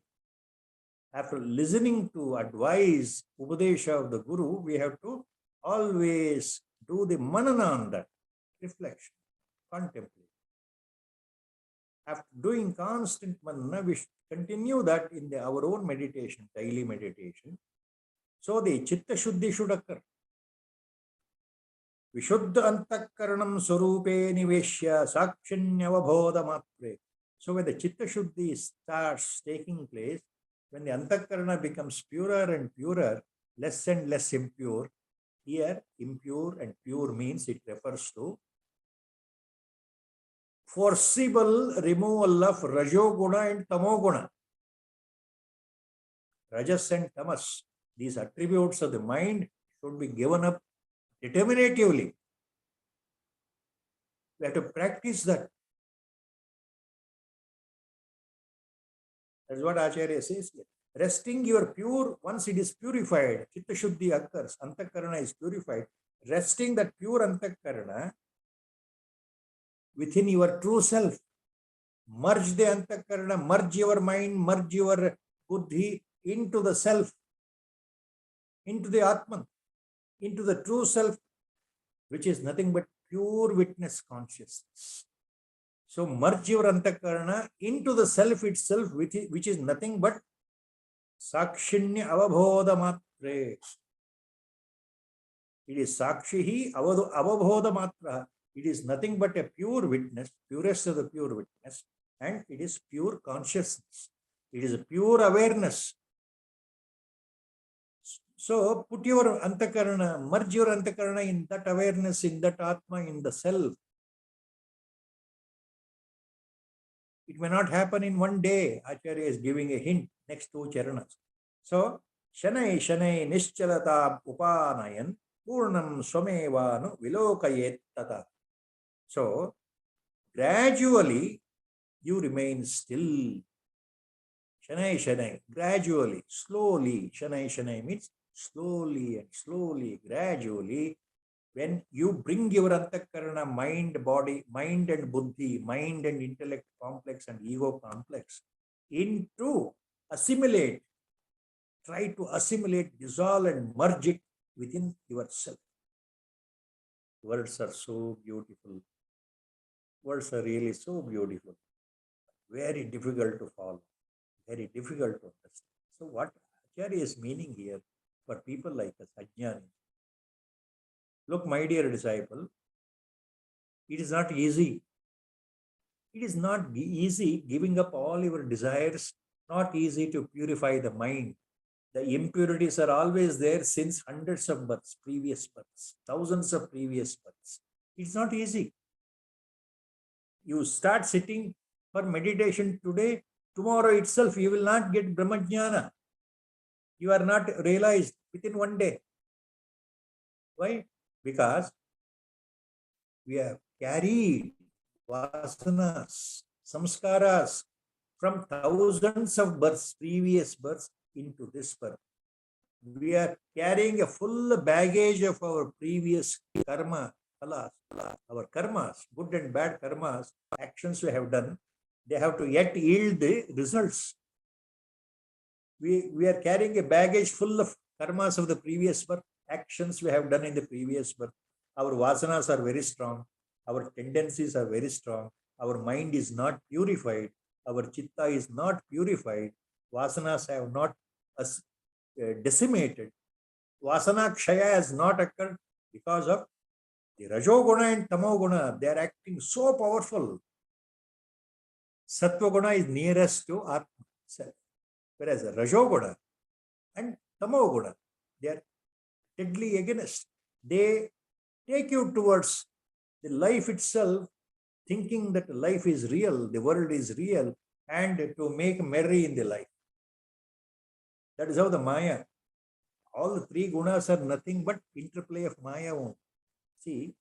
After listening to advice, upadesha of the Guru, we have to always do the manana on that, reflection, contemplate. After doing constant manana, we should continue that in our own meditation, daily meditation. So the chitta shuddhi should occur. Vishuddha antakaranam swarupe niveshya sakshinyavabodha matre. So when the chitta shuddhi starts taking place, when the antakarana becomes purer and purer, less and less impure. Here, impure and pure means it refers to forcible removal of rajoguna and tamoguna. Rajas and tamas, these attributes of the mind should be given up determinatively. We have to practice that. That's what Acharya says here. Resting your pure, once it is purified, chitta shuddhi occurs, antakarana is purified. Resting that pure antakarana within your true self. Merge the antakarana, merge your mind, merge your buddhi into the self, into the Atman, into the true self, which is nothing but pure witness consciousness. So merge your antakarana into the self itself, which is nothing but sakshinya avabodha matre. It is sakshihi avabodha matra. It is nothing but a pure witness, purest of the pure witness, and it is pure consciousness. It is a pure awareness. So put your antakarana, merge your antakarana in that awareness, in that Atma, in the self. It may not happen in one day. Acharya is giving a hint next two charanas. So Shanai Shanai Nischalata Upanayan Purnam Swamevanu Vilokayet Tata. So, gradually you remain still. Shanai Shanai, gradually, slowly. Shanai Shanai means slowly and slowly, gradually. When you bring your antakarana, mind, body, mind and buddhi, mind and intellect complex and ego complex into assimilate, try to assimilate, dissolve and merge it within yourself. Words are so beautiful. Words are really so beautiful. Very difficult to follow. Very difficult to understand. So what Acharya is meaning here for people like us, Ajnani. Look, my dear disciple, it is not easy. It is not easy giving up all your desires, not easy to purify the mind. The impurities are always there since hundreds of births, previous births, thousands of previous births. It's not easy. You start sitting for meditation today, tomorrow itself you will not get Brahmajnana. You are not realized within one day. Why? Because we have carried vasanas, samskaras from thousands of births, previous births into this birth. We are carrying a full baggage of our previous karma, our karmas, good and bad karmas, actions we have done, they have to yet yield the results. We are carrying a baggage full of karmas of the previous birth, actions we have done in the previous birth. Our vasanas are very strong. Our tendencies are very strong. Our mind is not purified. Our chitta is not purified. Vasanas have not decimated. Vasana kshaya has not occurred because of the Rajoguna and Tamoguna. They are acting so powerful. Satvaguna is nearest to Atma self. Whereas Rajoguna and Tamoguna, they are deadly against. They take you towards the life itself, thinking that life is real, the world is real, and to make merry in the life. That is how the Maya. All the three gunas are nothing but interplay of Maya. See,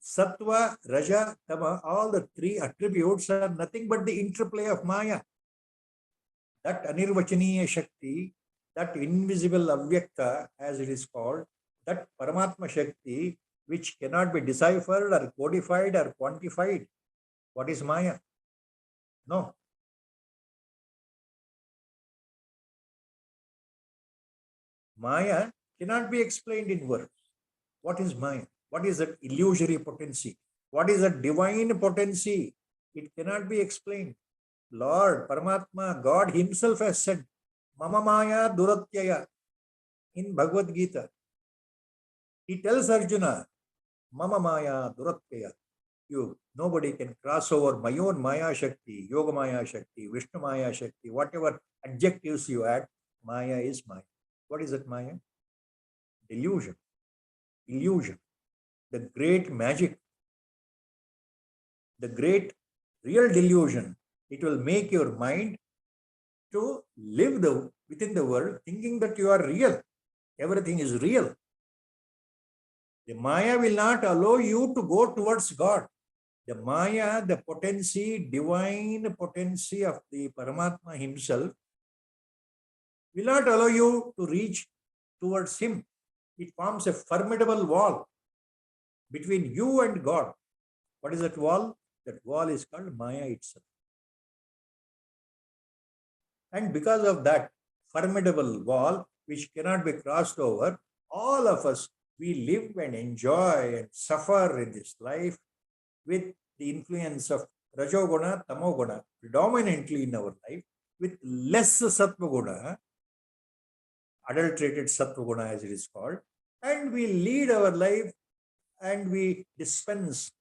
Sattva, Raja, Tama, all the three attributes are nothing but the interplay of Maya. That Anirvachaniya Shakti, that invisible Avyakta, as it is called, that Paramatma Shakti, which cannot be deciphered or codified or quantified. What is Maya? No. Maya cannot be explained in words. What is Maya? What is that illusory potency? What is that divine potency? It cannot be explained. Lord, Paramatma, God himself has said, Mama Maya Duratyaya in Bhagavad Gita. He tells Arjuna, Mama Maya Duratyaya. Nobody can cross over my own Maya Shakti, Yoga Maya Shakti, Vishnu Maya Shakti, whatever adjectives you add, Maya is Maya. What is that Maya? Delusion. Illusion. The great magic. The great real delusion. It will make your mind to live within the world thinking that you are real. Everything is real. The Maya will not allow you to go towards God. The Maya, the potency, divine potency of the Paramatma himself will not allow you to reach towards him. It forms a formidable wall between you and God. What is that wall? That wall is called Maya itself. And because of that formidable wall, which cannot be crossed over, all of us, we live and enjoy and suffer in this life with the influence of Rajoguna, Tamoguna, predominantly in our life, with less Sattvaguna, adulterated Sattvaguna as it is called, and we lead our life and we dispense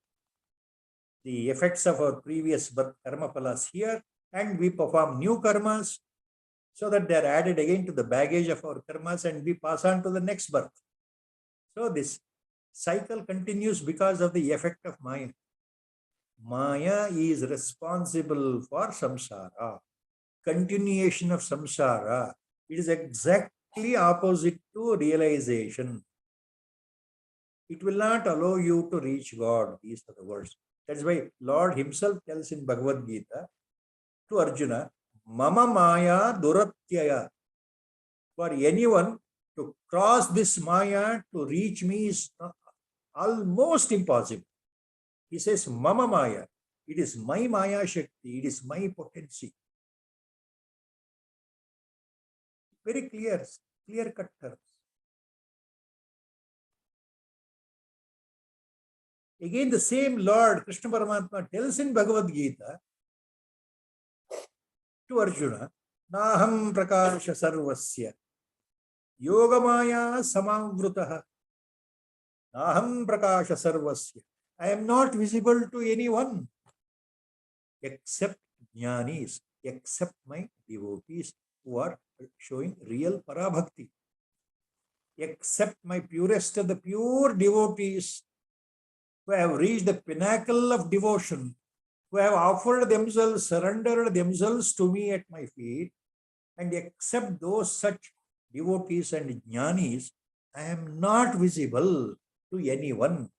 the effects of our previous birth karma palas here, and we perform new karmas so that they are added again to the baggage of our karmas and we pass on to the next birth. So this cycle continues because of the effect of Maya. Maya is responsible for samsara, continuation of samsara, It is exactly opposite to realization. It will not allow you to reach God. These are the words. That's why Lord himself tells in Bhagavad Gita to Arjuna, Mama Maya Duratyaya. For anyone to cross this Maya to reach me is almost impossible. He says, Mama Maya. It is my Maya Shakti. It is my potency. Very clear cut terms. Again, the same Lord, Krishna Paramatma, tells in Bhagavad Gita to Arjuna, Naham Prakasha Sarvasya, Yogamaya Samavrutaha, Naham Prakasha Sarvasya. I am not visible to anyone except jnanis, except my devotees who are showing real parabhakti, except my purest of the pure devotees who have reached the pinnacle of devotion, who have offered themselves, surrendered themselves to me at my feet, and except those such devotees and jnanis, I am not visible to anyone.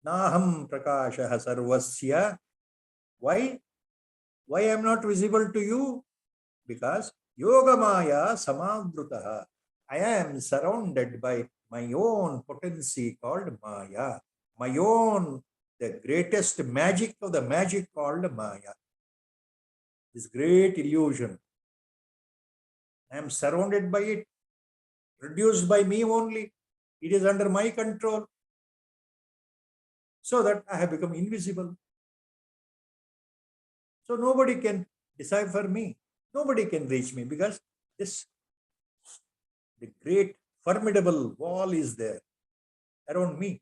Naham prakasha sarvasya. Why? Why I am not visible to you? Because yogamaya samavrutaha. I am surrounded by my own potency called Maya, my own, the greatest magic of the magic called Maya. This great illusion. I am surrounded by it, produced by me only. It is under my control. So that I have become invisible. So nobody can decipher me. Nobody can reach me because the great formidable wall is there around me.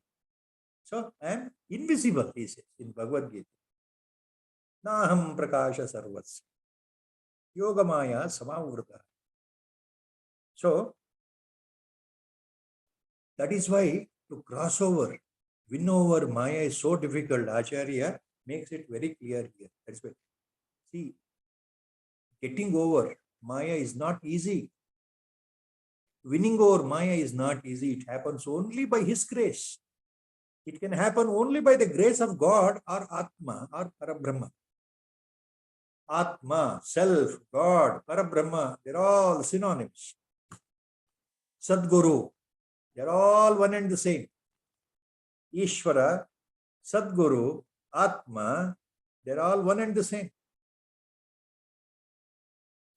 So I am invisible, he says in Bhagavad Gita. Naham prakasha sarvasya. Yogamaya samavrata. So that is why to cross over, win over Maya is so difficult. Acharya makes it very clear here. That's why. See, getting over Maya is not easy. Winning over Maya is not easy. It happens only by His grace. It can happen only by the grace of God or Atma or Parabrahma. Atma, self, God, Parabrahma, they're all synonyms. Sadguru, they're all one and the same. Ishvara, Sadguru, Atma, they're all one and the same.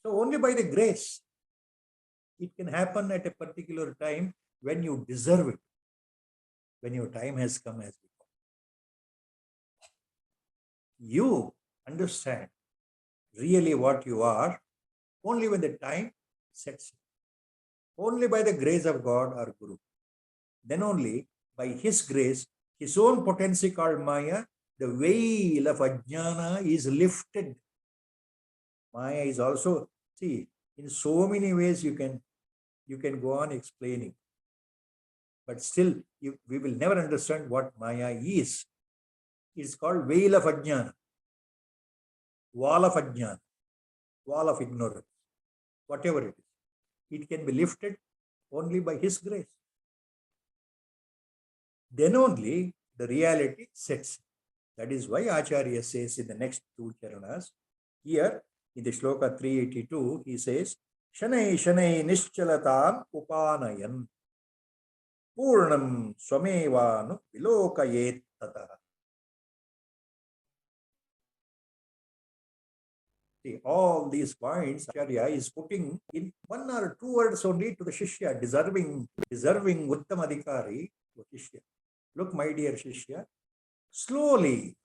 So only by the grace, it can happen at a particular time when you deserve it, when your time has come as before. You understand really what you are only when the time sets in. Only by the grace of God or Guru. Then only by His grace, His own potency called Maya, the veil of Ajnana is lifted. Maya is also, see, in so many ways you can go on explaining. But still, we will never understand what Maya is. It's called veil of Ajnana, wall of Ajnana, wall of ignorance, whatever it is. It can be lifted only by His grace. Then only the reality sets. That is why Acharya says in the next two charanas, here in the shloka 382, he says, Shanai Shanai Nischalatam Upanayan Purnam Swamevanu Vilokayet Tata. See, all these points Acharya is putting in one or two words only to the Shishya, deserving Uttamadhikari to Shishya. Look, my dear Shishya, slowly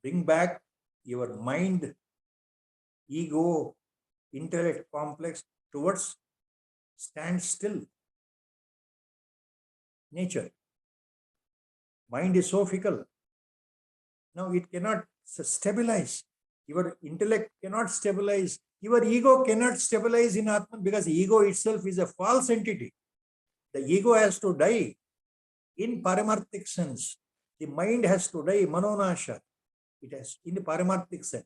bring back your mind, ego, intellect complex towards standstill nature. Mind is so fickle. Now it cannot stabilize. Your intellect cannot stabilize. Your ego cannot stabilize in Atman because ego itself is a false entity. The ego has to die in paramarthic sense. The mind has to die, manonasha. It has in the paramarthic sense.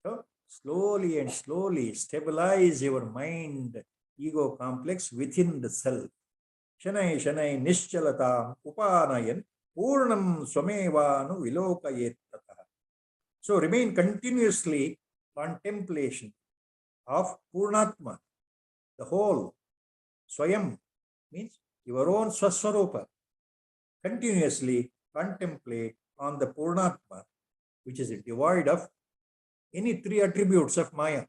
So slowly and slowly stabilize your mind, ego complex within the self. Shanai Shanai Nischalata Upanayan Purnam Swamevanu Vilokayet. So remain continuously contemplation of Purnatma, the whole. Swayam means your own Swaswarupa. Continuously contemplate on the Purnatma, which is devoid of any three attributes of Maya.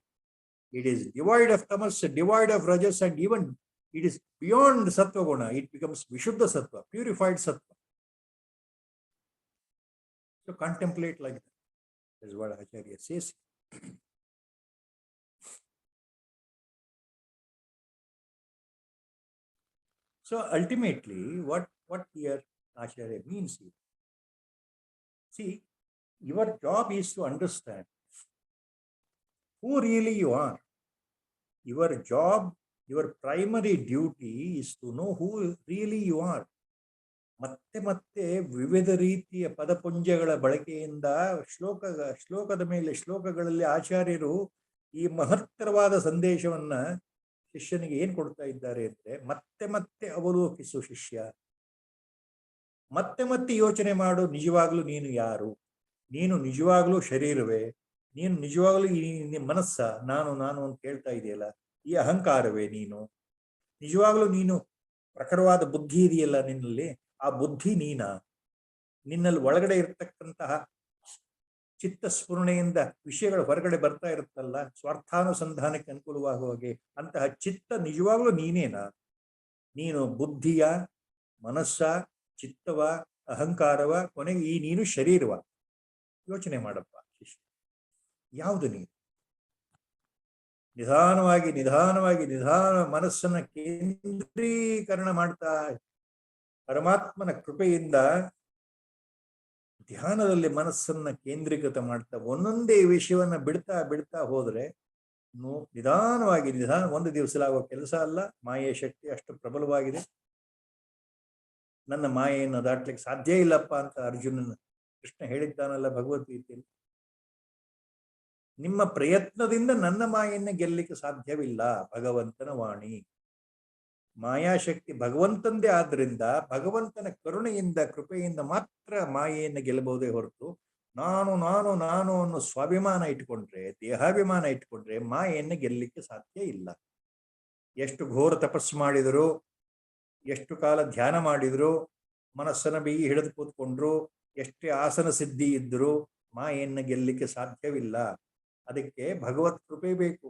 It is devoid of tamas, devoid of rajas, and even it is beyond sattva guna. It becomes vishuddha sattva, purified sattva. So contemplate like that. That is what Acharya says. So ultimately, what here Acharya means is, see, your job is to understand who really you are. Your job, your primary duty is to know who really you are. ಮತ್ತೆ ಮತ್ತೆ ವಿವಿಧ ರೀತಿಯ ಪದಪುಂಜಗಳ ಬಳಕೆಯಿಂದ ಶ್ಲೋಕದ ಮೇಲೆ ಶ್ಲೋಕಗಳಲ್ಲಿ ಆಚಾರ್ಯರು ಈ ಮಹತ್ತರವಾದ ಸಂದೇಶವನ್ನ ಶಿಷ್ಯನಿಗೆ ಏನ್ ಕೊಡ್ತಾ ಇದ್ದಾರೆ ಅಂದ್ರೆ, ಮತ್ತೆ ಮತ್ತೆ ಅವಲೋಕಿಸು ಶಿಷ್ಯ, ಮತ್ತೆ ಮತ್ತೆ ಯೋಚನೆ ಮಾಡು, ನಿಜವಾಗ್ಲೂ ನೀನು ಯಾರು, ನೀನು ನಿಜವಾಗ್ಲೂ ಶರೀರವೇ, ನೀನು ನಿಜವಾಗ್ಲೂ ಈ ಮನಸ್ಸ ನಾನು ನಾನು ಅಂತ ಹೇಳ್ತಾ ಇದೆಯಲ್ಲ, ಈ ಅಹಂಕಾರವೇ ನೀನು, ನಿಜವಾಗ್ಲೂ ನೀನು ಪ್ರಖರವಾದ ಬುದ್ಧಿ ಇದೆಯಲ್ಲ ನಿನ್ನಲ್ಲಿ, ಆ ಬುದ್ಧಿ ನೀನಾ, ನಿನ್ನಲ್ಲಿ ಒಳಗಡೆ ಇರ್ತಕ್ಕಂತಹ ಚಿತ್ತ ಸ್ಫುರಣೆಯಿಂದ ವಿಷಯಗಳು ಹೊರಗಡೆ ಬರ್ತಾ ಇರುತ್ತಲ್ಲ, ಸ್ವಾರ್ಥಾನುಸಂಧಾನಕ್ಕೆ ಅನುಕೂಲವಾಗುವ ಹಾಗೆ ಅಂತಹ ಚಿತ್ತ ನಿಜವಾಗ್ಲೂ ನೀನೇನಾ, ನೀನು ಬುದ್ಧಿಯ, ಮನಸ್ಸ, ಚಿತ್ತವ, ಅಹಂಕಾರವ, ಕೊನೆಗೆ ಈ ನೀನು ಶರೀರವ, ಯೋಚನೆ ಮಾಡಪ್ಪ ಶಿಷ್ಯ, ಯಾವುದು ನೀನು? ನಿಧಾನವಾಗಿ ನಿಧಾನವಾಗಿ ನಿಧಾನ ಮನಸ್ಸನ್ನ ಕೇಂದ್ರೀಕರಣ ಮಾಡ್ತಾ ಪರಮಾತ್ಮನ ಕೃಪೆಯಿಂದ ಧ್ಯಾನದಲ್ಲಿ ಮನಸ್ಸನ್ನ ಕೇಂದ್ರೀಕೃತ ಮಾಡ್ತಾ ಒಂದೊಂದೇ ವಿಷಯವನ್ನ ಬಿಡ್ತಾ ಬಿಡ್ತಾ ಹೋದ್ರೆ ನಿಧಾನವಾಗಿ ಒಂದು ದಿವಸಲಾಗುವ ಕೆಲಸ ಅಲ್ಲ. ಮಾಯೆಯ ಶಕ್ತಿ ಅಷ್ಟು ಪ್ರಬಲವಾಗಿದೆ. ನನ್ನ ಮಾಯೆಯನ್ನು ದಾಟ್ಲಿಕ್ಕೆ ಸಾಧ್ಯ ಇಲ್ಲಪ್ಪ ಅಂತ ಅರ್ಜುನನ ಕೃಷ್ಣ ಹೇಳಿದ್ದಾನಲ್ಲ ಭಗವದ್ಗೀತೆಯಲ್ಲಿ. ನಿಮ್ಮ ಪ್ರಯತ್ನದಿಂದ ನನ್ನ ಮಾಯೆಯನ್ನು ಗೆಲ್ಲಲಿಕ್ಕೆ ಸಾಧ್ಯವಿಲ್ಲ, ಭಗವಂತನ ವಾಣಿ. ಮಾಯಾಶಕ್ತಿ ಭಗವಂತಂದೇ ಆದ್ರಿಂದ ಭಗವಂತನ ಕರುಣೆಯಿಂದ ಕೃಪೆಯಿಂದ ಮಾತ್ರ ಮಾಯೆಯನ್ನು ಗೆಲ್ಲಬಹುದೇ ಹೊರತು ನಾನು ನಾನು ನಾನು ಅನ್ನೋ ಸ್ವಾಭಿಮಾನ ಇಟ್ಕೊಂಡ್ರೆ, ದೇಹಾಭಿಮಾನ ಇಟ್ಕೊಂಡ್ರೆ ಮಾಯೆಯನ್ನು ಗೆಲ್ಲಲಿಕ್ಕೆ ಸಾಧ್ಯ ಇಲ್ಲ. ಎಷ್ಟು ಘೋರ ತಪಸ್ಸು ಮಾಡಿದ್ರು, ಎಷ್ಟು ಕಾಲ ಧ್ಯಾನ ಮಾಡಿದ್ರು, ಮನಸ್ಸನ್ನ ಬಿಗಿ ಹಿಡಿದು ಕೂತ್ಕೊಂಡ್ರು, ಎಷ್ಟೇ ಆಸನ ಸಿದ್ಧಿ ಇದ್ರು ಮಾಯೆಯನ್ನು ಗೆಲ್ಲಲಿಕ್ಕೆ ಸಾಧ್ಯವಿಲ್ಲ. ಅದಕ್ಕೆ ಭಗವತ್ ಕೃಪೆ ಬೇಕು.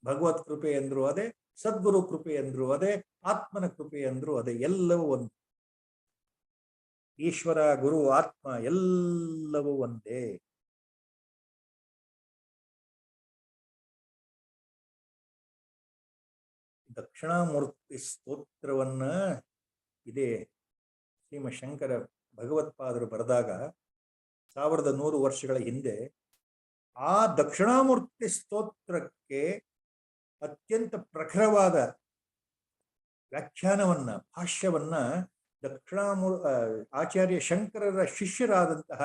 ಭಗವತ್ ಕೃಪೆ ಎಂದ್ರು ಅದೇ, ಸದ್ಗುರು ಕೃಪೆ ಎಂದ್ರು ಅದೇ, ಆತ್ಮನ ಕೃಪೆ ಎಂದ್ರು ಅದೇ, ಎಲ್ಲವೂ ಒಂದು. ಈಶ್ವರ, ಗುರು, ಆತ್ಮ ಎಲ್ಲವೂ ಒಂದೇ. ದಕ್ಷಿಣಾಮೂರ್ತಿ ಸ್ತೋತ್ರವನ್ನ ಇದೇ ಶ್ರೀಮಶಂಕರ ಭಗವತ್ಪಾದರು ಬರೆದಾಗ 1100 ವರ್ಷಗಳ ಹಿಂದೆ ಆ ದಕ್ಷಿಣಾಮೂರ್ತಿ ಸ್ತೋತ್ರಕ್ಕೆ ಅತ್ಯಂತ ಪ್ರಖರವಾದ ವ್ಯಾಖ್ಯಾನವನ್ನ, ಭಾಷ್ಯವನ್ನ ಆಚಾರ್ಯ ಶಂಕರರ ಶಿಷ್ಯರಾದಂತಹ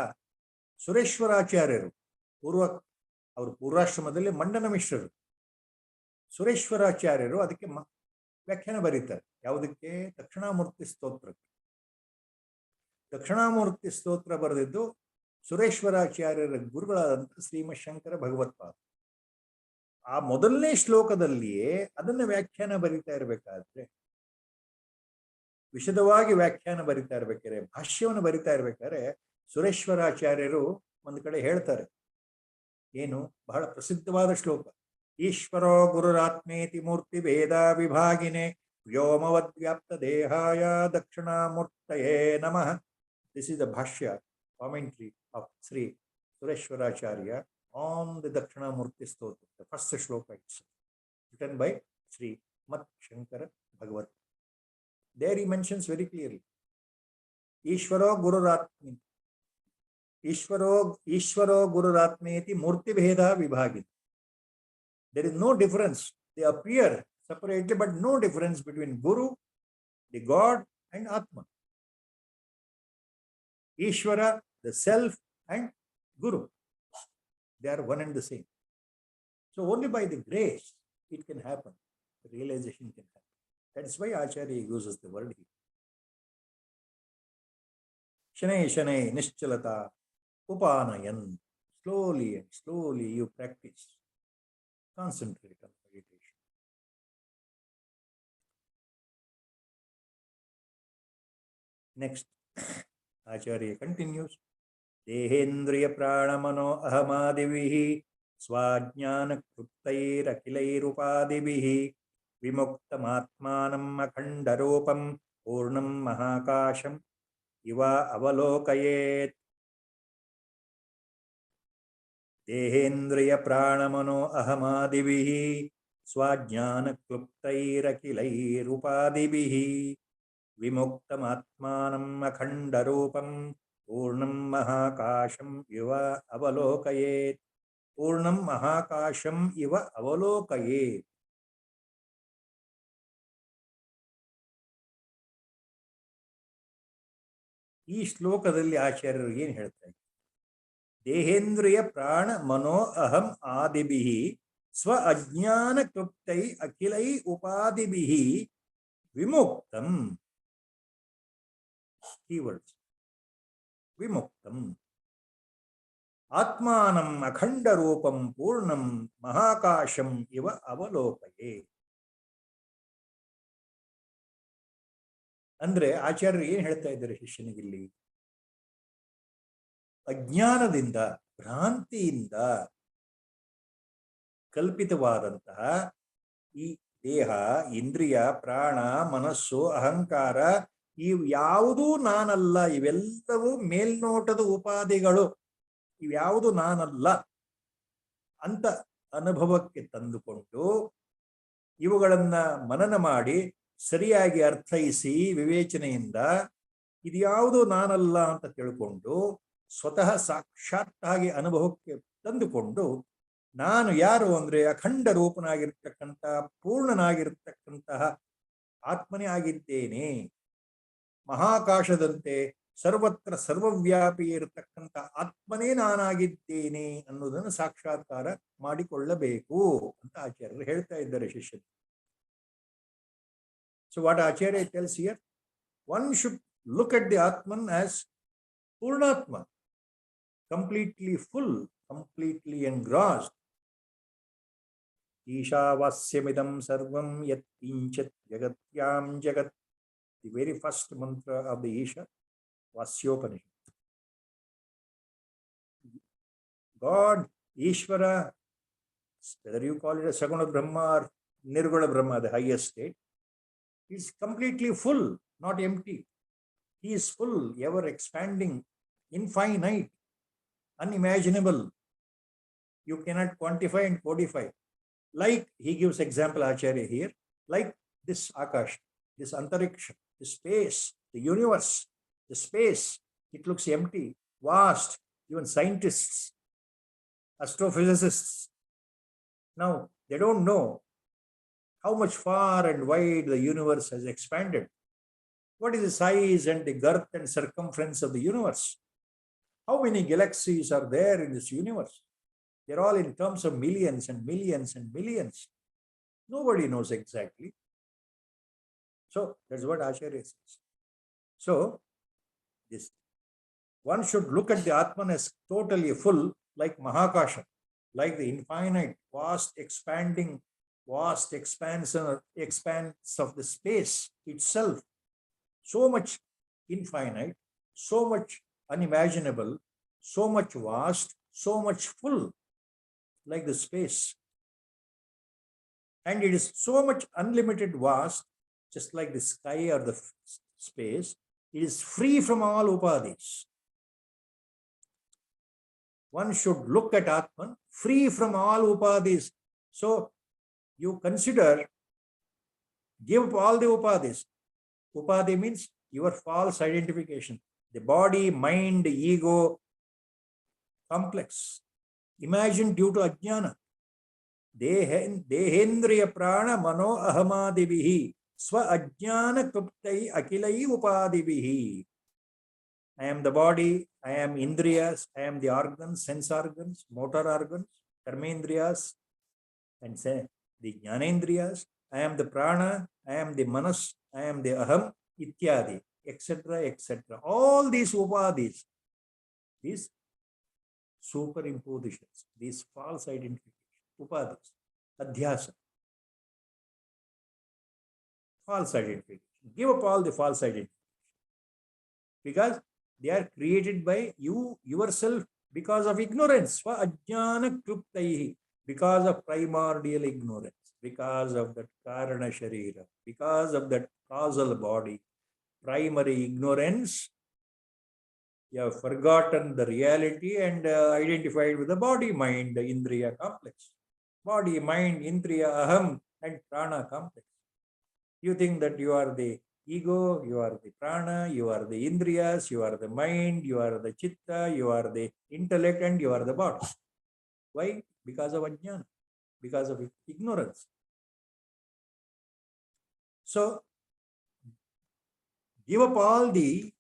ಸುರೇಶ್ವರಾಚಾರ್ಯರು, ಅವರು ಪೂರ್ವಾಶ್ರಮದಲ್ಲಿ ಮಂಡನ ಮಿಶ್ರರು, ಸುರೇಶ್ವರಾಚಾರ್ಯರು ಅದಕ್ಕೆ ವ್ಯಾಖ್ಯಾನ ಬರೀತಾರೆ. ಯಾವುದಕ್ಕೆ? ದಕ್ಷಿಣಾಮೂರ್ತಿ ಸ್ತೋತ್ರಕ್ಕೆ. ದಕ್ಷಿಣಾಮೂರ್ತಿ ಸ್ತೋತ್ರ ಬರೆದಿದ್ದು ಸುರೇಶ್ವರಾಚಾರ್ಯರ ಗುರುಗಳಾದಂಥ ಶ್ರೀಮಶಂಕರ ಭಗವತ್ಪಾದ. ಆ ಮೊದಲನೇ ಶ್ಲೋಕದಲ್ಲಿಯೇ ಅದನ್ನ ವ್ಯಾಖ್ಯಾನ ಬರೀತಾ ಇರ್ಬೇಕಾದ್ರೆ, ವಿಶದವಾಗಿ ವ್ಯಾಖ್ಯಾನ ಬರಿತಾ ಇರ್ಬೇಕಾದ್ರೆ, ಭಾಷ್ಯವನ್ನು ಬರಿತಾ ಇರ್ಬೇಕಾದ್ರೆ ಸುರೇಶ್ವರಾಚಾರ್ಯರು ಒಂದು ಕಡೆ ಹೇಳ್ತಾರೆ, ಏನು ಬಹಳ ಪ್ರಸಿದ್ಧವಾದ ಶ್ಲೋಕ, ಈಶ್ವರೋ ಗುರುರಾತ್ಮೇತಿ ಮೂರ್ತಿ ಭೇದ ವಿಭಾಗಿನೇ ವ್ಯೋಮವದ್ವ್ಯಾಪ್ತ ದೇಹಾಯ ದಕ್ಷಿಣಾಮೂರ್ತಯೇ ನಮಃ. ದಿಸ್ ಇಸ್ ದ ಭಾಷ್ಯ, commentary of Shri Sureshwaracharya on the Dakshinamurti Stotra, the first shloka itself, written by Sri Mat Shankara Bhagavat. There he mentions very clearly, Ishvaro Gururatmeti Murti Bheda Vibhagit. There is no difference. They appear separately, but no difference between Guru, the God, and Atma. Ishvara, the self, and Guru. They are one and the same. So only by the grace it can happen. The realization can happen. That's why Acharya uses the word here. Shanai Shanai Nischalata Upanayan. Slowly and slowly you practice. Concentrate on meditation. Next, Acharya continues. Dehendriya pranamano ahamadivihi swajnana kruptairakilairupadivihi vimuktamatmanam akhandarupam purnam mahakasham iva avalokayet. Dehendriya pranamano ahamadivihi swajnana kruptairakilairupadivihi vimuktamatmanam akhandarupam Purnam Mahakasham Iva Avalokayet. Purnam Mahakasham Iva Avalokayet. ಈ ಶ್ಲೋಕದಲ್ಲಿ ಆಚಾರ್ಯರು ಏನು ಹೇಳ್ತಾರೆ? ದೇಹೇಂದ್ರಿಯ ಪ್ರಾಣ ಮನೋ ಅಹಂ ಆದಿಭಿಹಿ ಸ್ವ ಅಜ್ಞಾನ ಕೃಪ್ತೈ ಅಖಿಲೈ ಉಪಾದಿಭಿಹಿ ವಿಮುಕ್ತಂ. ಕೀವರ್ಡ್ಸ್. ವಿಮುಕ್ತಂ ಆತ್ಮಾನಂ ಅಖಂಡ ರೂಪಂ ಪೂರ್ಣಂ ಮಹಾಕಾಶಂ ಇವ ಅವಲೋಕಯೇ. ಅಂದ್ರೆ ಆಚಾರ್ಯರು ಏನ್ ಹೇಳ್ತಾ ಇದ್ದಾರೆ ಶಿಷ್ಯನಿಗಿಲ್ಲಿ? ಅಜ್ಞಾನದಿಂದ, ಭ್ರಾಂತಿಯಿಂದ ಕಲ್ಪಿತವಾದಂತಹ ಈ ದೇಹ, ಇಂದ್ರಿಯ, ಪ್ರಾಣ, ಮನಸ್ಸು, ಅಹಂಕಾರ ಇವು ಯಾವುದೂ ನಾನಲ್ಲ, ಇವೆಲ್ಲವೂ ಮೇಲ್ನೋಟದ ಉಪಾಧಿಗಳು, ಇವ್ಯಾವುದು ನಾನಲ್ಲ ಅಂತ ಅನುಭವಕ್ಕೆ ತಂದುಕೊಂಡು ಇವುಗಳನ್ನ ಮನನ ಮಾಡಿ ಸರಿಯಾಗಿ ಅರ್ಥೈಸಿ ವಿವೇಚನೆಯಿಂದ ಇದ್ಯಾವುದು ನಾನಲ್ಲ ಅಂತ ತಿಳ್ಕೊಂಡು ಸ್ವತಃ ಸಾಕ್ಷಾತ್ತಾಗಿ ಅನುಭವಕ್ಕೆ ತಂದುಕೊಂಡು ನಾನು ಯಾರು ಅಂದ್ರೆ ಅಖಂಡ ರೂಪನಾಗಿರ್ತಕ್ಕಂಥ ಪೂರ್ಣನಾಗಿರ್ತಕ್ಕಂತಹ ಆತ್ಮನೇ ಆಗಿದ್ದೇನೆ, ಮಹಾಕಾಶದಂತೆ ಸರ್ವತ್ರ ಸರ್ವವ್ಯಾಪಿ ಇರತಕ್ಕಂಥ ಆತ್ಮನೇ ನಾನಾಗಿದ್ದೇನೆ ಅನ್ನೋದನ್ನು ಸಾಕ್ಷಾತ್ಕಾರ ಮಾಡಿಕೊಳ್ಳಬೇಕು ಅಂತ ಆಚಾರ್ಯರು ಹೇಳ್ತಾ ಇದ್ದಾರೆ ಶಿಷ್ಯರು. So what Acharya tells here, one should look at the Atman as Purnatma, completely full, completely engrossed. Ishavasyamidam sarvam yat kinchat jagatyam jagat. The very first mantra of the Isha, Vasyopanishad. God, Ishvara, whether you call it a Saguna Brahma or Nirguna Brahma, the highest state, is completely full, not empty. He is full, ever expanding, infinite, unimaginable. You cannot quantify and codify. Like he gives example, Acharya here, like this Akash, this Antariksha, the space, the universe, the space, it looks empty, vast. Even scientists, astrophysicists, now they don't know how much far and wide the universe has expanded. What is the size and the girth and circumference of the universe? How many galaxies are there in this universe? They're all in terms of millions and millions and millions. Nobody knows exactly. So that's what Acharya says. So this one should look at the Atman as totally full, like Mahakasha, like the infinite, vast expanse of the space itself. So much infinite, so much unimaginable, so much vast, so much full, like the space. And it is so much unlimited vast, just like the sky or the space. It is free from all upadhis. One should look at Atman free from all upadhis. So you consider, give up all the upadhis. Upadhi means your false identification. The body, mind, ego, complex. Imagine due to ajnana. Dehendriya prana mano ahamadivihi swa ajnana kruptai akilai upadivihi. I am the body, I am indriyas, I am the organs, sense organs, motor organs, karmendriyas, and say the Jnanendriyas, I am the prana, I am the manas, I am the aham, ityadi, etc., etc. All these upadhis, these superimpositions, these false identifications, upadhis, adhyasa, false identification. Give up all the false identification because they are created by you yourself because of ignorance. Because of primordial ignorance, because of that karana sharira, because of that causal body, primary ignorance, you have forgotten the reality and identified with the body, mind, the indriya complex. Body, mind, indriya, aham, and prana complex. You think that you are the ego, you are the prana, you are the indriyas, you are the mind, you are the chitta, you are the intellect, and you are the body. Why? Because of ajnana, because of ignorance. So, give up all the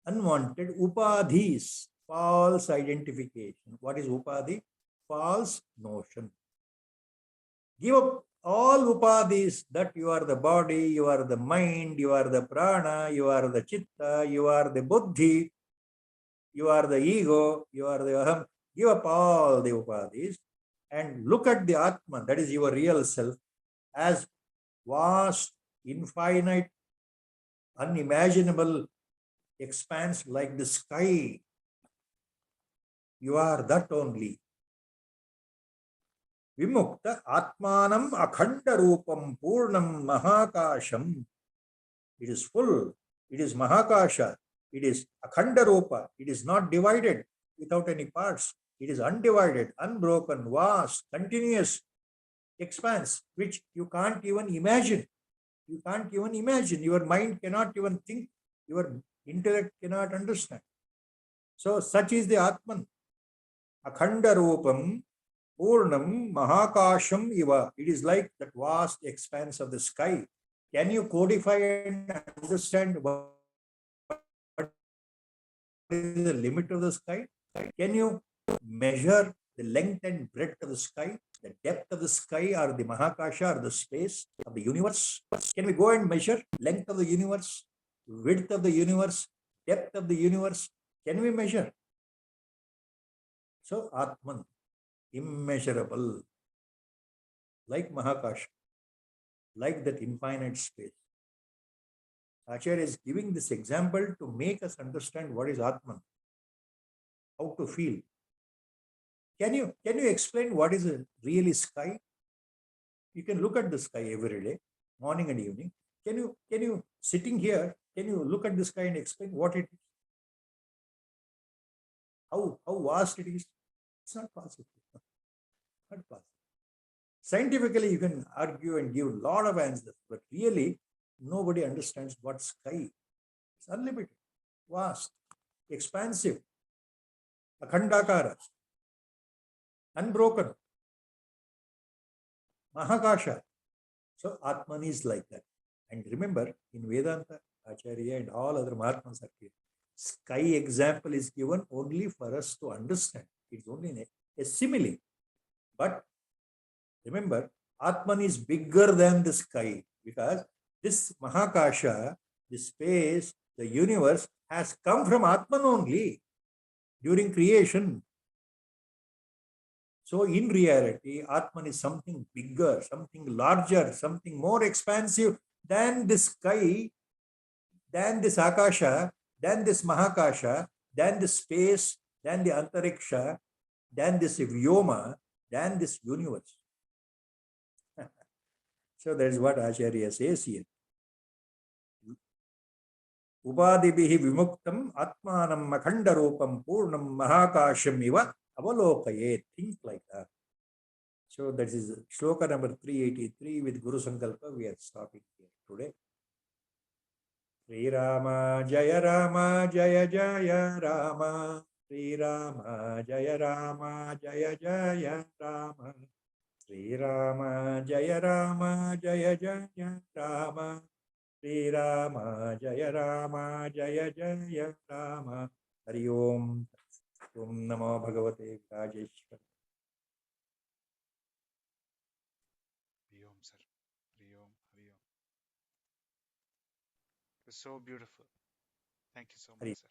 unwanted upadhis, false identification. What is upadhi? False notion. Give up all upadhis that you are the body, you are the mind, you are the prana, you are the chitta, you are the buddhi, you are the ego, you are the aham. Give up all the upadhis and look at the Atman, that is your real self, as vast, infinite, unimaginable expanse like the sky. You are that only. Vimukta Atmanam Akhanda Rupam Purnam Mahakasham. It is full. It is Mahakasha. It is Akhanda Rupa. It is not divided without any parts. It is undivided, unbroken, vast, continuous expanse, which you can't even imagine. You can't even imagine. Your mind cannot even think. Your intellect cannot understand. So, such is the Atman. Akhanda Rupam Purnam Mahakasham Iva. It is like that vast expanse of the sky. Can you codify and understand what is the limit of the sky? Can you measure the length and breadth of the sky, the depth of the sky, or the Mahakasha, or the space of the universe? Can we go and measure length of the universe, width of the universe, depth of the universe? Can we measure? So, Atman, immeasurable, like Mahakasha, like that infinite space. Acharya is giving this example to make us understand what is Atman, how to feel. Can you explain what is a really sky? You can look at the sky every day, morning and evening. Can you sitting here, can you look at the sky and explain what it is? How vast it is? It's not possible. Not possible. Scientifically, you can argue and give a lot of answers, but really, nobody understands what sky. It's unlimited, vast, expansive, akhandakara, unbroken, Mahakasha. So Atman is like that. And remember, in Vedanta, Acharya and all other Mahatmas are here. Sky example is given only for us to understand. It's only a simile. But remember, Atman is bigger than the sky because this Mahakasha, the space, the universe has come from Atman only during creation. So in reality, Atman is something bigger, something larger, something more expansive than the sky, than this Akasha, than this Mahakasha, than the space, than the Antariksha, than this Vyoma, than this universe. So that is what Acharya says here. Upadibhihi vimuktam atmanam akhanda rupam purnam mahakasham iva avalokayet. Think like that. So that is shloka number 383 with Guru Sankalpa. We are stopping here today. Sri Rama Jaya Rama Jaya Jaya Rama. Sri Rama Jaya Rama Jaya Jaya Rama. Sri Rama Jaya Rama Jaya Jaya Rama. Sri Rama Jaya Rama Jaya Jaya Rama. Hari Om. Om Namo Bhagavate Rajeshwara. was so beautiful. Thank you so much, Hari. sir.